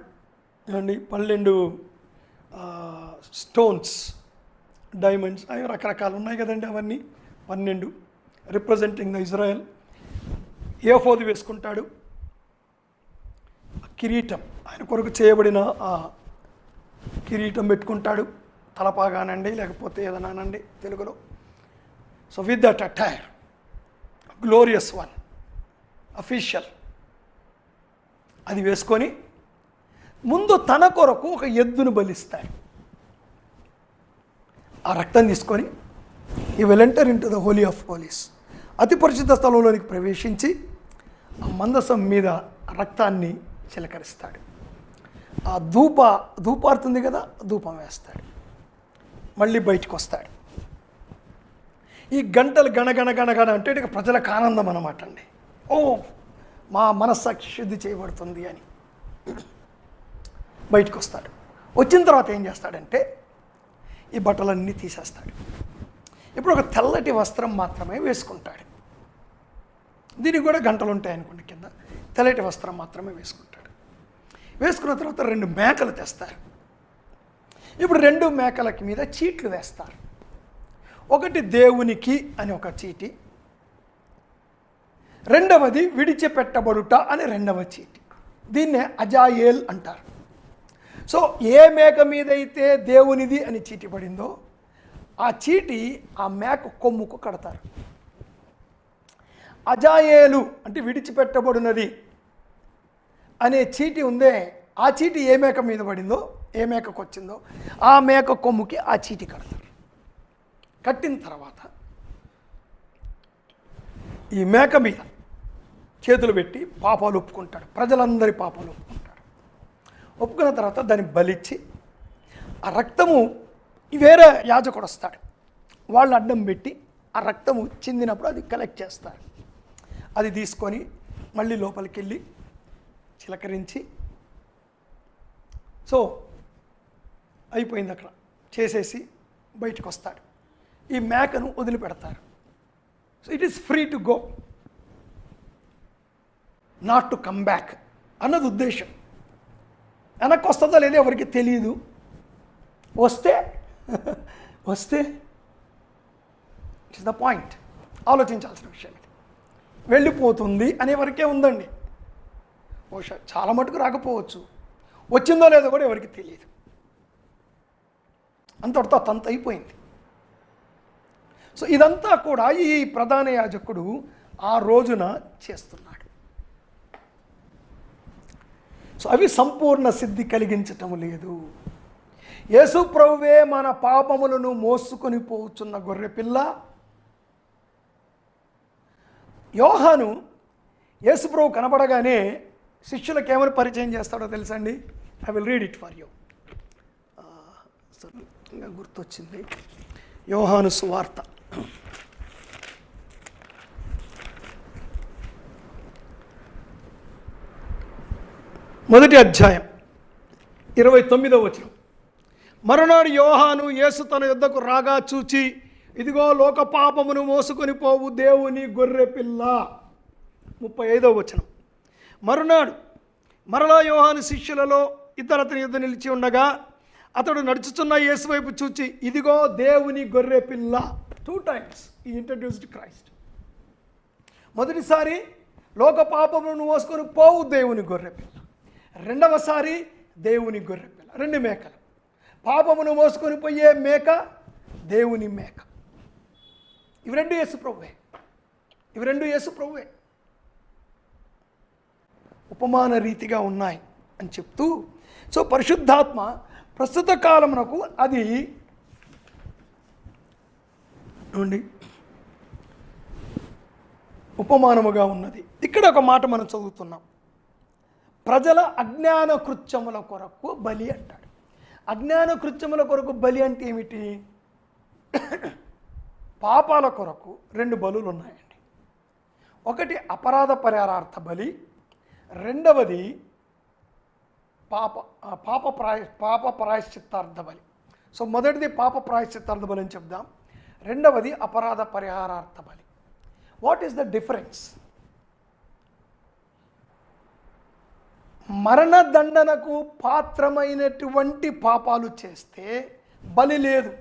అండి, 12 స్టోన్స్, డైమండ్స్, అవి రకరకాలు ఉన్నాయి కదండి, అవన్నీ 12 రిప్రజెంటింగ్ ద ఇజ్రాయెల్. ఏఫోదు వేసుకుంటాడు, కిరీటం, ఆయన కొరకు చేయబడిన ఆ కిరీటం పెట్టుకుంటాడు, తలపాగానండి లేకపోతే ఏదనానండి తెలుగులో. So with that attire, glorious one, official, అది వేసుకొని ముందు తన కొరకు ఒక ఎద్దును బలిస్తాడు. ఆ రక్తం తీసుకొని ఈ will enter into the Holi of holies, అతి పరిశుద్ధ స్థలంలోనికి ప్రవేశించి ఆ మందసం మీద రక్తాన్ని చిలకరిస్తాడు. ఆ ధూపారుతుంది కదా, ధూపం వేస్తాడు, మళ్ళీ బయటకు వస్తాడు. ఈ గంటలు గణగణ అంటే ఇక ప్రజలకు ఆనందం అన్నమాట అండి. ఓ మా మనస్సాక్షి శుద్ధి చేయబడుతుంది అని బయటకు వస్తాడు. వచ్చిన తర్వాత ఏం చేస్తాడంటే ఈ బట్టలన్నీ తీసేస్తాడు. ఇప్పుడు ఒక తెల్లటి వస్త్రం మాత్రమే వేసుకుంటాడు. దీనికి కూడా గంటలు ఉంటాయి అనుకోండి కింద. తెల్లటి వస్త్రం మాత్రమే వేసుకుంటాడు. వేసుకున్న తర్వాత 2 మేకలు తెస్తారు. ఇప్పుడు 2 మేకలకి మీద చీట్లు వేస్తారు. ఒకటి దేవునికి అని ఒక చీటి, రెండవది విడిచిపెట్టబడుట అని 2వ చీటి. దీన్నే అజాయేల్ అంటారు. సో ఏ మేక మీద అయితే దేవునిది అని చీటీ పడిందో ఆ చీటి ఆ మేక కొమ్ముకు కడతారు. అజాయేలు అంటే విడిచిపెట్టబడినది అనే చీటి ఉందే, ఆ చీటి ఏ మేక మీద పడిందో, ఏ మేకకు వచ్చిందో ఆ మేక కొమ్ముకి ఆ చీటి కడతారు. కట్టిన తర్వాత ఈ మేక మీద చేతులు పెట్టి పాపాలు ఒప్పుకుంటాడు, ప్రజలందరి పాపాలు ఒప్పుకుంటాడు. ఒప్పుకున్న తర్వాత దాన్ని బలిచ్చి ఆ రక్తము వేరే యాజకుడు వస్తాడు, వాళ్ళు అడ్డం పెట్టి ఆ రక్తము చిందినప్పుడు అది కలెక్ట్ చేస్తారు. అది తీసుకొని మళ్ళీ లోపలికి వెళ్ళి చిలకరించి సో అయిపోయింది అక్కడ చేసేసి బయటకు వస్తాడు. ఈ మేకను వదిలిపెడతారు. So it is free to go, not to come back అన్నది ఉద్దేశం. వెనక్కి వస్తుందో లేదో ఎవరికి తెలియదు, వస్తే ఇట్ ఇస్ ద పాయింట్. ఆలోచించాల్సిన విషయం ఇది. వెళ్ళిపోతుంది అనే వరకే ఉందండి. బహుశా చాలా మటుకు రాకపోవచ్చు, వచ్చిందో లేదో కూడా ఎవరికి తెలియదు. అంతటితో తంత అయిపోయింది. సో ఇదంతా కూడా ఈ ప్రధాన యాజకుడు ఆ రోజున చేస్తున్నాడు. సో అవి సంపూర్ణ సిద్ధి కలిగించటం లేదు. యేసు ప్రభువే మన పాపములను మోసుకొని పోచున్న గొర్రెపిల్ల. యోహాను యేసు ప్రభు కనబడగానే శిష్యులకు ఏమని పరిచయం చేస్తాడో తెలుసండి? I will read it for you. ఇంకా గుర్తొచ్చింది, యోహాను సువార్త 1వ అధ్యాయం 29వ వచనం. మరునాడు యోహాను యేసు తన యొద్దకు రాగా చూచి, ఇదిగో లోక పాపమును మోసుకొని పోవు దేవుని గొర్రె పిల్ల. 35వ వచనం. మరునాడు మరలా యోహాను శిష్యులలో ఇద్దరు అతని యొద్ద నిలిచి ఉండగా అతడు నడుచుచున్న యేసు వైపు చూచి, ఇదిగో దేవుని గొర్రె పిల్ల. 2 times ఈ ఇంట్రడ్యూస్డ్ క్రైస్ట్. మొదటిసారి లోక పాపమును మోసుకొని పోవు దేవుని గొర్రె పిల్ల, రెండవసారి దేవుని గొర్రె పిల్ల. 2 మేకలు. పాపమును మోసుకొని పోయే మేక, దేవుని మేక. ఇవి రెండు యేసు ప్రభువే. ఉపమాన రీతిగా ఉన్నాయి అని చెప్తూ, సో పరిశుద్ధాత్మ ప్రస్తుత కాలమునకు అది ఉపమానముగా ఉన్నది. ఇక్కడ ఒక మాట మనం చదువుతున్నాం, ప్రజల అజ్ఞాన కృత్యముల కొరకు బలి అంటాడు. అజ్ఞాన కృత్యముల కొరకు బలి అంటే ఏమిటి? పాపాల కొరకు 2 బలులు ఉన్నాయండి. ఒకటి అపరాధ పరిహారార్థ బలి, రెండవది పాప ప్రాయశ్చిత్తార్థ బలి. సో మొదటిది పాప ప్రాయశ్చిత్తార్థ బలి అని చెప్దాం, రెండవది అపరాధ పరిహారార్థ బలి. What is the difference? మరణదండనకు పాత్రమైనటువంటి పాపాలు చేస్తే బలి లేదు.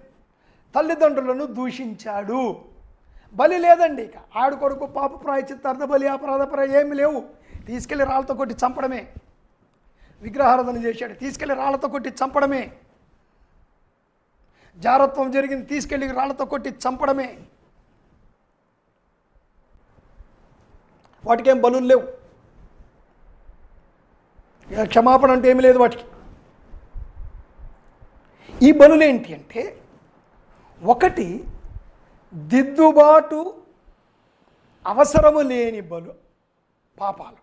తల్లిదండ్రులను దూషించాడు, బలి లేదండి. ఇక ఆడు కొడుకు పాప ప్రాయశ్చిత్తార్థ బలి, అపరాధ ఏమి లేవు. తీసుకెళ్ళి రాళ్ళతో కొట్టి చంపడమే. విగ్రహారాధన చేశాడు, తీసుకెళ్ళి రాళ్ళతో కొట్టి చంపడమే. జారత్వం జరిగింది, తీసుకెళ్ళి రాళ్ళతో కొట్టి చంపడమే. వాటికేం బలులు లేవు. క్షమాపణ అంటే ఏమి లేదు వాటికి. ఈ బలులు ఏంటి అంటే, ఒకటి దిద్దుబాటు అవసరము లేని బలు పాపాలు,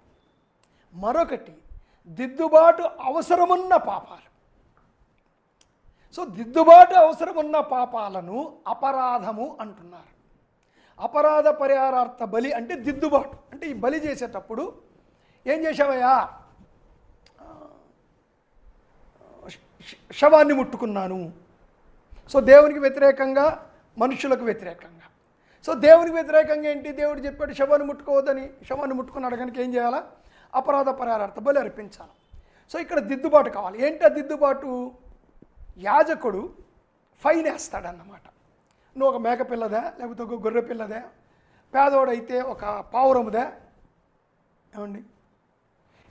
మరొకటి దిద్దుబాటు అవసరమున్న పాపాలు. సో దిద్దుబాటు అవసరమున్న పాపాలను అపరాధము అంటున్నారు. అపరాధ పరిహారార్థ బలి అంటే దిద్దుబాటు. అంటే ఈ బలి చేసేటప్పుడు ఏం చేసావయ్యా? శవాన్ని ముట్టుకున్నాను. సో దేవునికి వ్యతిరేకంగా, మనుషులకు వ్యతిరేకంగా. సో దేవునికి వ్యతిరేకంగా ఏంటి? దేవుడు చెప్పాడు శవాన్ని ముట్టుకోవద్దని. శవాన్ని ముట్టుకున్నాడు కనుక ఏం చేయాలా? అపరాధ పరిహారార్థ బలి అర్పించాలి. సో ఇక్కడ దిద్దుబాటు కావాలి. ఏంటి ఆ దిద్దుబాటు? యాజకుడు ఫైన్ వేస్తాడన్నమాట. నువ్వు ఒక మేక పిల్లదే, లేకపోతే ఒక గొర్రె పిల్లదే, పేదోడైతే ఒక పావురముదే, ఏమండి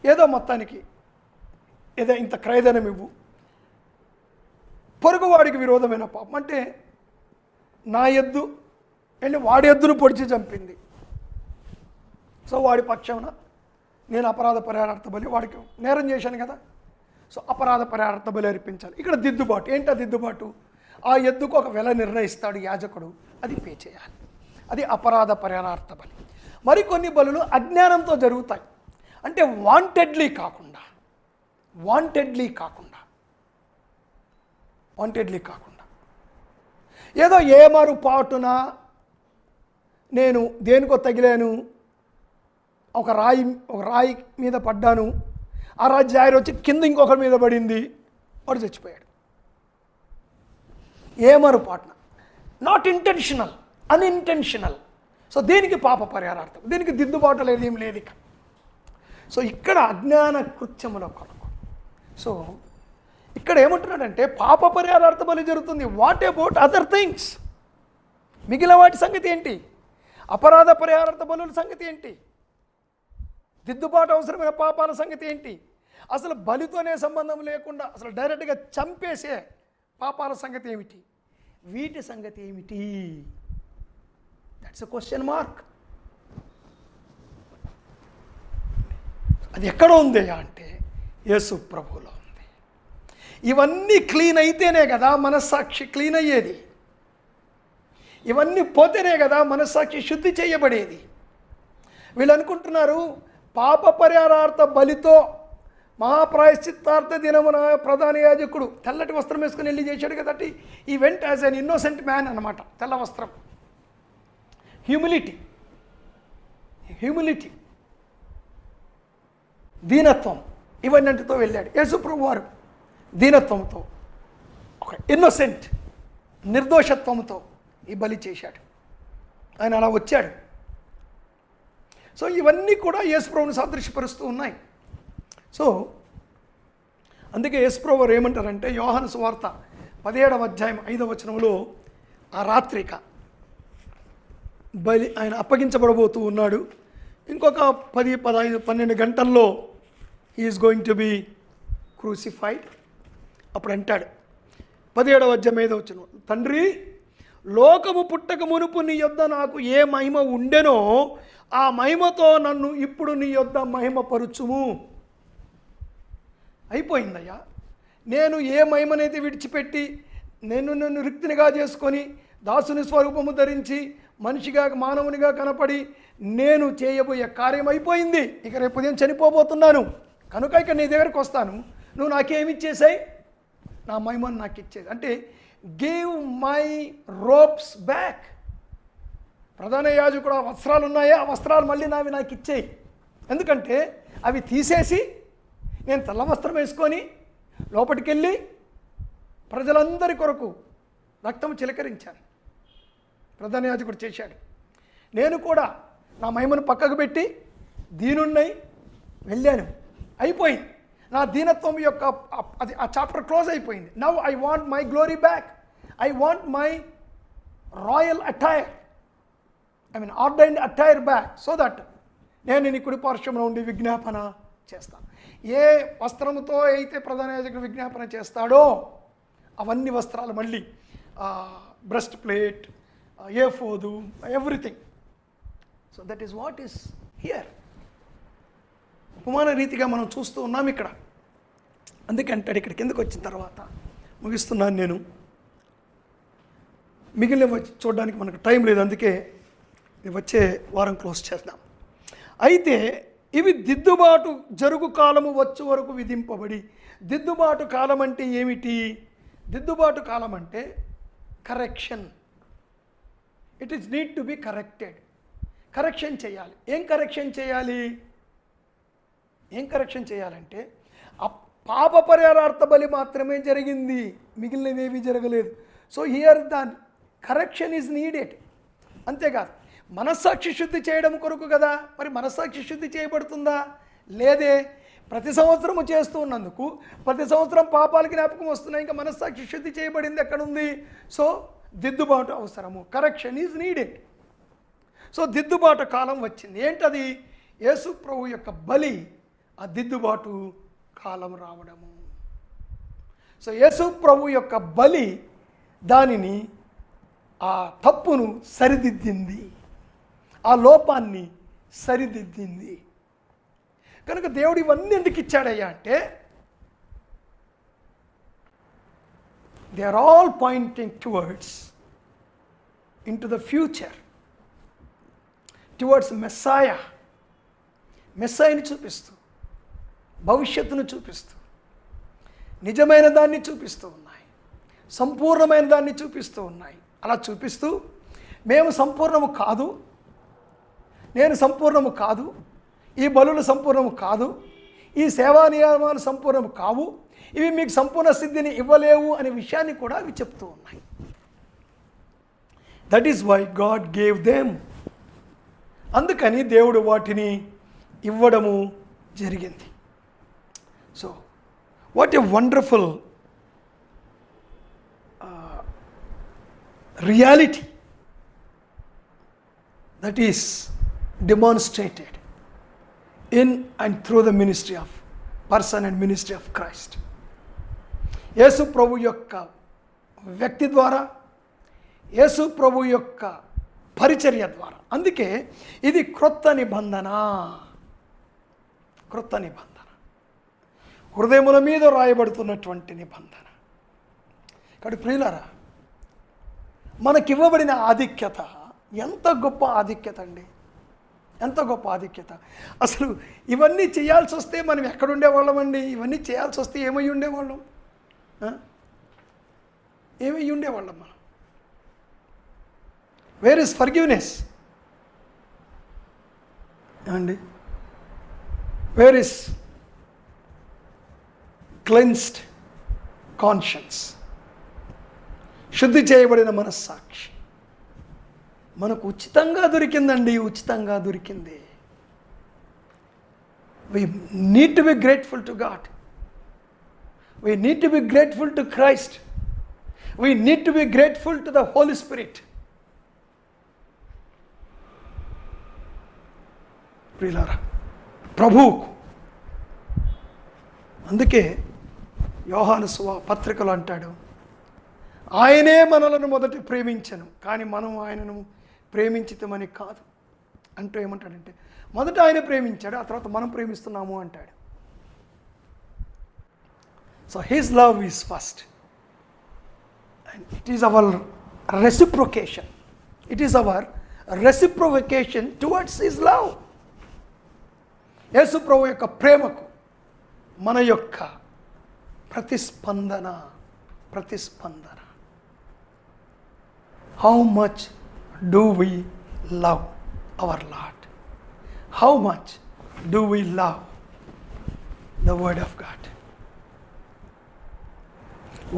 ఏదో మొత్తానికి ఏదో ఇంత క్రయధనం ఇవ్వు, పొరుగువాడికి విరోధమైన పాపం అంటే నా ఎద్దు వెళ్ళి వాడి ఎద్దును పొడిచి చంపింది. సో వాడి పక్షాన నేను అపరాధ పరిహారార్థ బలి, వాడికి నేరం చేశాను కదా, సో అపరాధ పరిహారార్థ బలి అర్పించాలి. ఇక్కడ దిద్దుబాటు ఏంటి? ఆ దిద్దుబాటు ఆ ఎద్దుకు ఒక వెల నిర్ణయిస్తాడు యాజకుడు, అది పే చేయాలి. అది అపరాధ పరిహారార్థ బలి. మరికొన్ని బలులు అజ్ఞానంతో జరుగుతాయి, అంటే వాంటెడ్లీ కాకుండా ఏదో ఏమారు పాటున నేను దేనికో తగిలాను, ఒక రాయి మీద పడ్డాను, ఆ రాయి జారి వచ్చి కింద ఇంకొకరి మీద పడింది, వాడు చచ్చిపోయాడు. ఏమారు పాటున, నాట్ ఇంటెన్షనల్, అన్ఇంటెన్షనల్. సో దీనికి పాప పరిహారార్థం, దీనికి దిద్దుబాటు లేదు, ఏం లేదు ఇక. సో ఇక్కడ అజ్ఞాన కృత్యముల కొరకు. సో ఇక్కడ ఏమంటున్నాడంటే పాప పరిహారార్థ బలి జరుగుతుంది. What about other things? మిగిలిన వాటి సంగతి ఏంటి? అపరాధ పరిహారార్థ బలుల సంగతి ఏంటి? దిద్దుబాటు అవసరమైన పాపాల సంగతి ఏంటి? అసలు బలితోనే సంబంధం లేకుండా అసలు డైరెక్ట్గా చంపేసే పాపాల సంగతి ఏమిటి? వీటి సంగతి ఏమిటి? That's a question mark. అది ఎక్కడ ఉంది అంటే యేసు ప్రభువులో ఉంది. ఇవన్నీ క్లీన్ అయితేనే కదా మనస్సాక్షి క్లీన్ అయ్యేది. ఇవన్నీ పోతేనే కదా మనస్సాక్షి శుద్ధి చేయబడేది. వీళ్ళు అనుకుంటున్నారు పాప పరిహారార్థ బలితో మహాప్రాయశ్చిత్తార్థ దినమున ప్రధాన యాజకుడు తెల్లటి వస్త్రం వేసుకుని వెళ్ళి చేశాడు కదటి. ఈ vent as an innocent man అనమాట. తెల్ల వస్త్రం, హ్యూమిలిటీ, దీనత్వం, ఇవన్నింటితో వెళ్ళాడు యేసుప్రభు వారు. దీనత్వంతో, ఒక ఇన్నోసెంట్ నిర్దోషత్వంతో ఈ బలి చేశాడు. ఆయన అలా వచ్చాడు. సో ఇవన్నీ కూడా యేసుప్రభుని సాదృశ్యపరుస్తూ ఉన్నాయి. సో అందుకే యేసుప్రభు వారు ఏమంటారంటే యోహాను సువార్త 17వ అధ్యాయం 5వ వచనంలో, ఆ రాత్రిక బలి ఆయన అప్పగించబడబోతూ ఉన్నాడు. ఇంకొక 10, 15, 12 గంటల్లో he is going to be crucified. అప్పుడు అంటాడు 17వ అధ్యాయం 5వ వచనం, తండ్రి లోకము పుట్టక మునుపు నీ యొద్ద నాకు ఏ మహిమ ఉండెనో ఆ మహిమతో నన్ను ఇప్పుడు నీ యొద్ద మహిమపరుచుము. అయిపోయిందయ్యా, నేను ఏ మహిమనైతే విడిచిపెట్టి నన్ను రిక్తినిగా చేసుకొని దాసుని స్వరూపము ధరించి మనిషిగా మానవునిగా కనపడి నేను చేయబోయే కార్యం అయిపోయింది. ఇక రేపు ఉదయం చనిపోబోతున్నాను కనుక ఇక నీ దగ్గరకు వస్తాను, నువ్వు నాకేమిచ్చేసాయి? నా మహిమను నాకు ఇచ్చేది. అంటే గివ్ మై రోప్స్ బ్యాక్. ప్రధాన యాజకుడు ఆ వస్త్రాలు ఉన్నాయా, ఆ వస్త్రాలు మళ్ళీ నాకు ఇచ్చేయి. ఎందుకంటే అవి తీసేసి నేను తెల్ల వస్త్రం వేసుకొని లోపలికి వెళ్ళి ప్రజలందరి కొరకు రక్తం చిలకరించాను. ప్రధాన యాజకుడు చేశాడు. నేను కూడా నా మహిమను పక్కకు పెట్టి దీనున్నై వెళ్ళాను. అయిపోయింది నా దీనత్వం యొక్క అది ఆ చాప్టర్ క్లోజ్ అయిపోయింది. Now I want my glory back. I want my royal attire, ordained attire back, so that నేను నీ కుడి పార్శ్వంలో ఉండి విజ్ఞాపన చేస్తాను. ఏ వస్త్రముతో అయితే ప్రధాన యాజకుడు విజ్ఞాపన చేస్తాడో అవన్నీ వస్త్రాలు మళ్ళీ బ్రెస్ట్ ప్లేట్, ఏఫోదు, everything. So that is what is here. ఉపమాన రీతిగా మనం చూస్తూ ఉన్నాం ఇక్కడ. అందుకే అంటాడు ఇక్కడ కిందకు వచ్చిన తర్వాత, ముగిస్తున్నాను నేను, మిగిలిన చూడడానికి మనకు టైం లేదు, అందుకే వచ్చే వారం క్లోజ్ చేద్దాం. అయితే ఇవి దిద్దుబాటు జరుగు కాలము వచ్చు వరకు విధింపబడి. దిద్దుబాటు కాలం అంటే ఏమిటి? దిద్దుబాటు కాలం అంటే correction. It is need to be corrected. Correction చేయాలి. ఏం కరెక్షన్ చేయాలంటే పాప పరిహారార్థ బలి మాత్రమే జరిగింది, మిగిలినవేవి జరగలేదు. So here the correction is needed. అంతేకాదు మనస్సాక్షి శుద్ధి చేయడం కొరకు కదా. మరి మనస్సాక్షి శుద్ధి చేయబడుతుందా? లేదే. ప్రతి సంవత్సరము చేస్తూ ఉన్నందుకు ప్రతి సంవత్సరం పాపాల జ్ఞాపకం వస్తున్నాయి. ఇంకా మనస్సాక్షి శుద్ధి చేయబడింది ఎక్కడుంది? సో దిద్దుబాటు అవసరము. Correction is needed. సో దిద్దుబాటు కాలం వచ్చింది. ఏంటది? యేసు ప్రభు యొక్క బలి, ఆ దిద్దుబాటు కాలం రావడము. సో యేసు ప్రభు యొక్క బలి దానిని, ఆ తప్పును సరిదిద్దింది, ఆ లోపాన్ని సరిదిద్దింది. కనుక దేవుడు ఇవన్నీ ఎందుకు ఇచ్చాడయ్యా అంటే, they are all pointing towards into the future, towards మెస్సాయని చూపిస్తూ, భవిష్యత్తును చూపిస్తూ, నిజమైన దాన్ని చూపిస్తూ ఉన్నాయి, సంపూర్ణమైన దాన్ని చూపిస్తూ ఉన్నాయి. అలా చూపిస్తూ, మేము సంపూర్ణము కాదు, నేను సంపూర్ణము కాదు, ఈ బలులు సంపూర్ణము కాదు, ఈ సేవా నియమాలు సంపూర్ణము కావు, ఇవి మీకు సంపూర్ణ సిద్ధిని ఇవ్వలేవు అనే విషయాన్ని కూడా అవి చెప్తూ ఉన్నాయి. That is why God gave them. అందుకని దేవుడు వాటిని ఇవ్వడము జరిగింది. So what a wonderful reality that is demonstrated in and through the ministry of person and ministry of Christ. యేసు ప్రభు యొక్క వ్యక్తి ద్వారా, యేసు ప్రభు యొక్క పరిచర్య ద్వారా. అందుకే ఇది క్రొత్త నిబంధన, క్రొత్త నిబంధన, హృదయముల మీద రాయబడుతున్నటువంటి నిబంధన. కాబట్టి ప్రియులారా, మనకివ్వబడిన ఆధిక్యత ఎంత గొప్ప ఆధిక్యత అండి, ఎంత గొప్ప ఆధిక్యత. అసలు ఇవన్నీ చేయాల్సి వస్తే మనం ఎక్కడుండేవాళ్ళం అండి? ఇవన్నీ చేయాల్సి వస్తే ఏమై ఉండేవాళ్ళం? ఏమై ఉండేవాళ్ళం మనం? వేర్ ఇస్ ఫర్గివ్నెస్ అండి? Where is cleansed conscience? శుద్ధి చేయబడిన మనస్సాక్షి మనకు ఉచితంగా దొరికిందండి, ఉచితంగా దొరికింది. We need to be grateful to God. We need to be grateful to Christ. We need to be grateful to the Holy Spirit. ప్రియులారా, ప్రభువుకు. అందుకే యోహాను పత్రికలో అంటాడు, ఆయనే మనలను మొదట ప్రేమించను, కానీ మనం ఆయనను ప్రేమించితమని కాదు అంటూ ఏమంటాడంటే, మొదట ఆయన ప్రేమించాడు, ఆ తర్వాత మనం ప్రేమిస్తున్నాము అంటాడు. So his love is first and it is our reciprocation. It is our reciprocation towards his love. యేసు ప్రభు యొక్క ప్రేమకు మన యొక్క ప్రతిస్పందన. How much do we love our Lord? How much do we love the Word of God?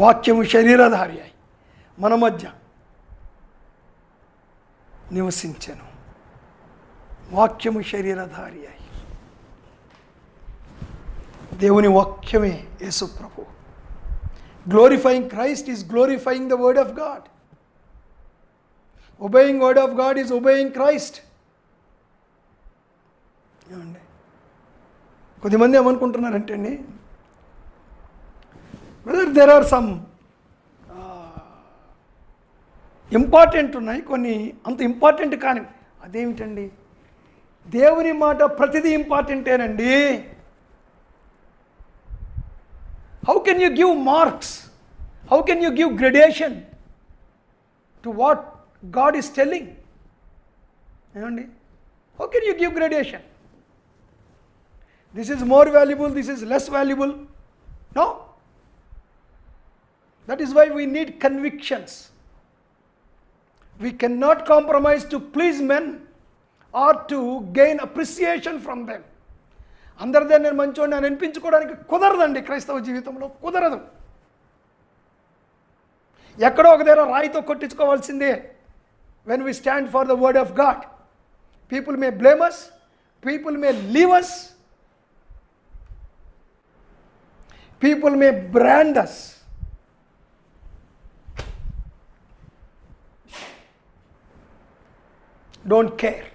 వాక్యము శరీరధారి అయి మన మధ్య నివసించెను. వాక్యము శరీరధారి అయి. దేవుని వాక్యమే యేసు ప్రభు. Glorifying Christ is glorifying the word of God. Obeying word of God is obeying Christ. ఏమండి, కొద్దిమంది ఏమనుకుంటున్నారంటే అండి, whether there are some important ఉన్నాయి, కొన్ని అంత ఇంపార్టెంట్ కాని. అదేమిటండి, దేవుని మాట ప్రతిదీ ఇంపార్టెంటేనండి. How can you give marks? How can you give gradation to what God is telling? How can you give gradation? This is more valuable, this is less valuable. No. That is why we need convictions. We cannot compromise to please men or to gain appreciation from them. అందరిదే నేను మంచోడిని అని అనిపించుకోవడానికి కుదరదండి. క్రైస్తవ జీవితంలో కుదరదు. ఎక్కడో ఒక దగ్గర రాయితో కొట్టించుకోవాల్సిందే. When we stand for the word of God, people may blame us, people may leave us, people may brand us. Don't care.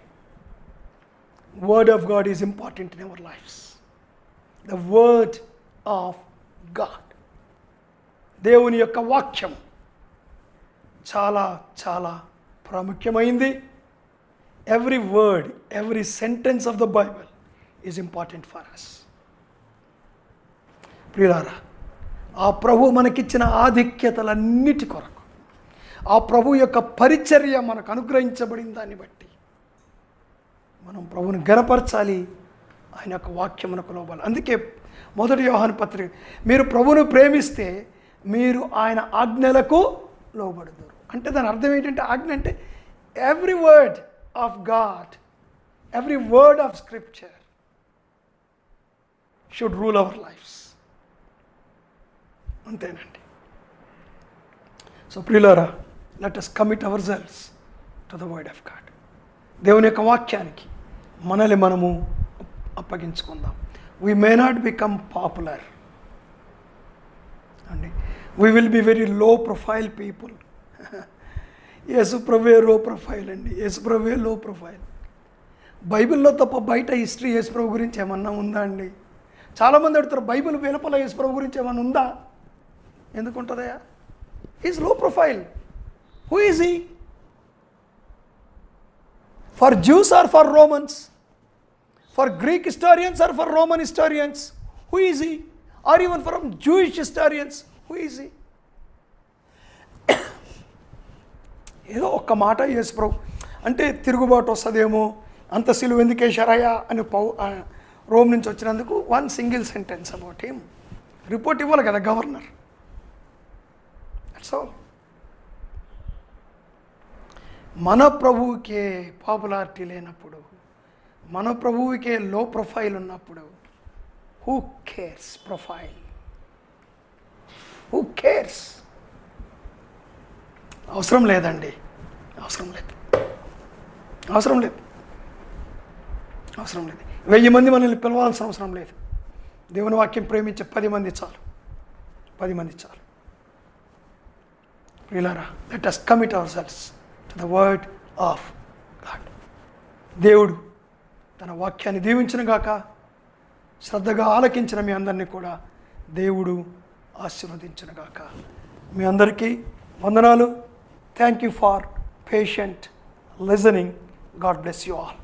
Word of God is important in our lives. The word of God. దేవుని యొక్క వాక్యం చాలా చాలా ప్రాముఖ్యమైంది. Every word, every sentence of the Bible is important for us. ప్రియులారా, ఆ ప్రభు మనకిచ్చిన ఆధిక్యతలన్నిటి కొరకు, ఆ ప్రభు యొక్క పరిచర్య మనకు అనుగ్రహించబడిన దాన్ని బట్టి మనం ప్రభుని గణపరచాలి, ఆయన యొక్క వాక్యమునకు లోబడాలి. అందుకే 1 యోహాను పత్రిక, మీరు ప్రభువును ప్రేమిస్తే మీరు ఆయన ఆజ్ఞలకు లోబడుదురు. అంటే దాని అర్థం ఏంటంటే, ఆజ్ఞ అంటే every word of God, every word of scripture should rule our lives. అంతేనండి. సో ప్రియులారా, let us commit ourselves to the word of God. దేవుని యొక్క వాక్యానికి మనల్ని మనము అప్పగించుకుందాం. We may not become popular అండి, we will be very low profile people. యేసు ప్రభువే లో ప్రొఫైల్ అండి, యేసు ప్రభువే లో ప్రొఫైల్. బైబిల్లో తప్ప బయట హిస్టరీ యేసు ప్రభు గురించి ఏమన్నా ఉందా అండి? చాలామంది అడుగుతారు, బైబిల్ వెలుపల యేసు ప్రభు గురించి ఏమన్నా ఉందా? ఎందుకు ఉంటుందయా? Is low profile. Who is he? For Jews or for Romans? For Greek historians or for Roman historians? Who is he? Or even for Jewish historians? Who is he? ఏదో ఒక్క మాట యేసు ప్రభు అంటే తిరుగుబాటు వస్తుందేమో, అంత సిలువ ఎందుకు వేశారయ్యా అని రోమ్ నుంచి వచ్చినందుకు 1 single sentence about him report ఇవ్వాలి కదా గవర్నర్. That's all. మన ప్రభువుకే పాపులారిటీ లేనప్పుడు, మన ప్రభువుకే లో ప్రొఫైల్ ఉన్నప్పుడు, who cares profile? Who cares? అవసరం లేదండి, అవసరం లేదు, అవసరం లేదు, అవసరం లేదు. 1000 మంది మనల్ని పిలవాల్సిన అవసరం లేదు. దేవుని వాక్యం ప్రేమించే 10 మంది చాలు, 10 మంది చాలు. ప్రియులారా, let us commit ourselves to the word of God. దేవుడు తన వాక్యాన్ని దీవించిన గాక. శ్రద్ధగా ఆలకించిన మీ అందరినీ కూడా దేవుడు ఆశీర్వదించిన గాక. మీ అందరికీ వందనాలు. Thank you for patient listening. God bless you all.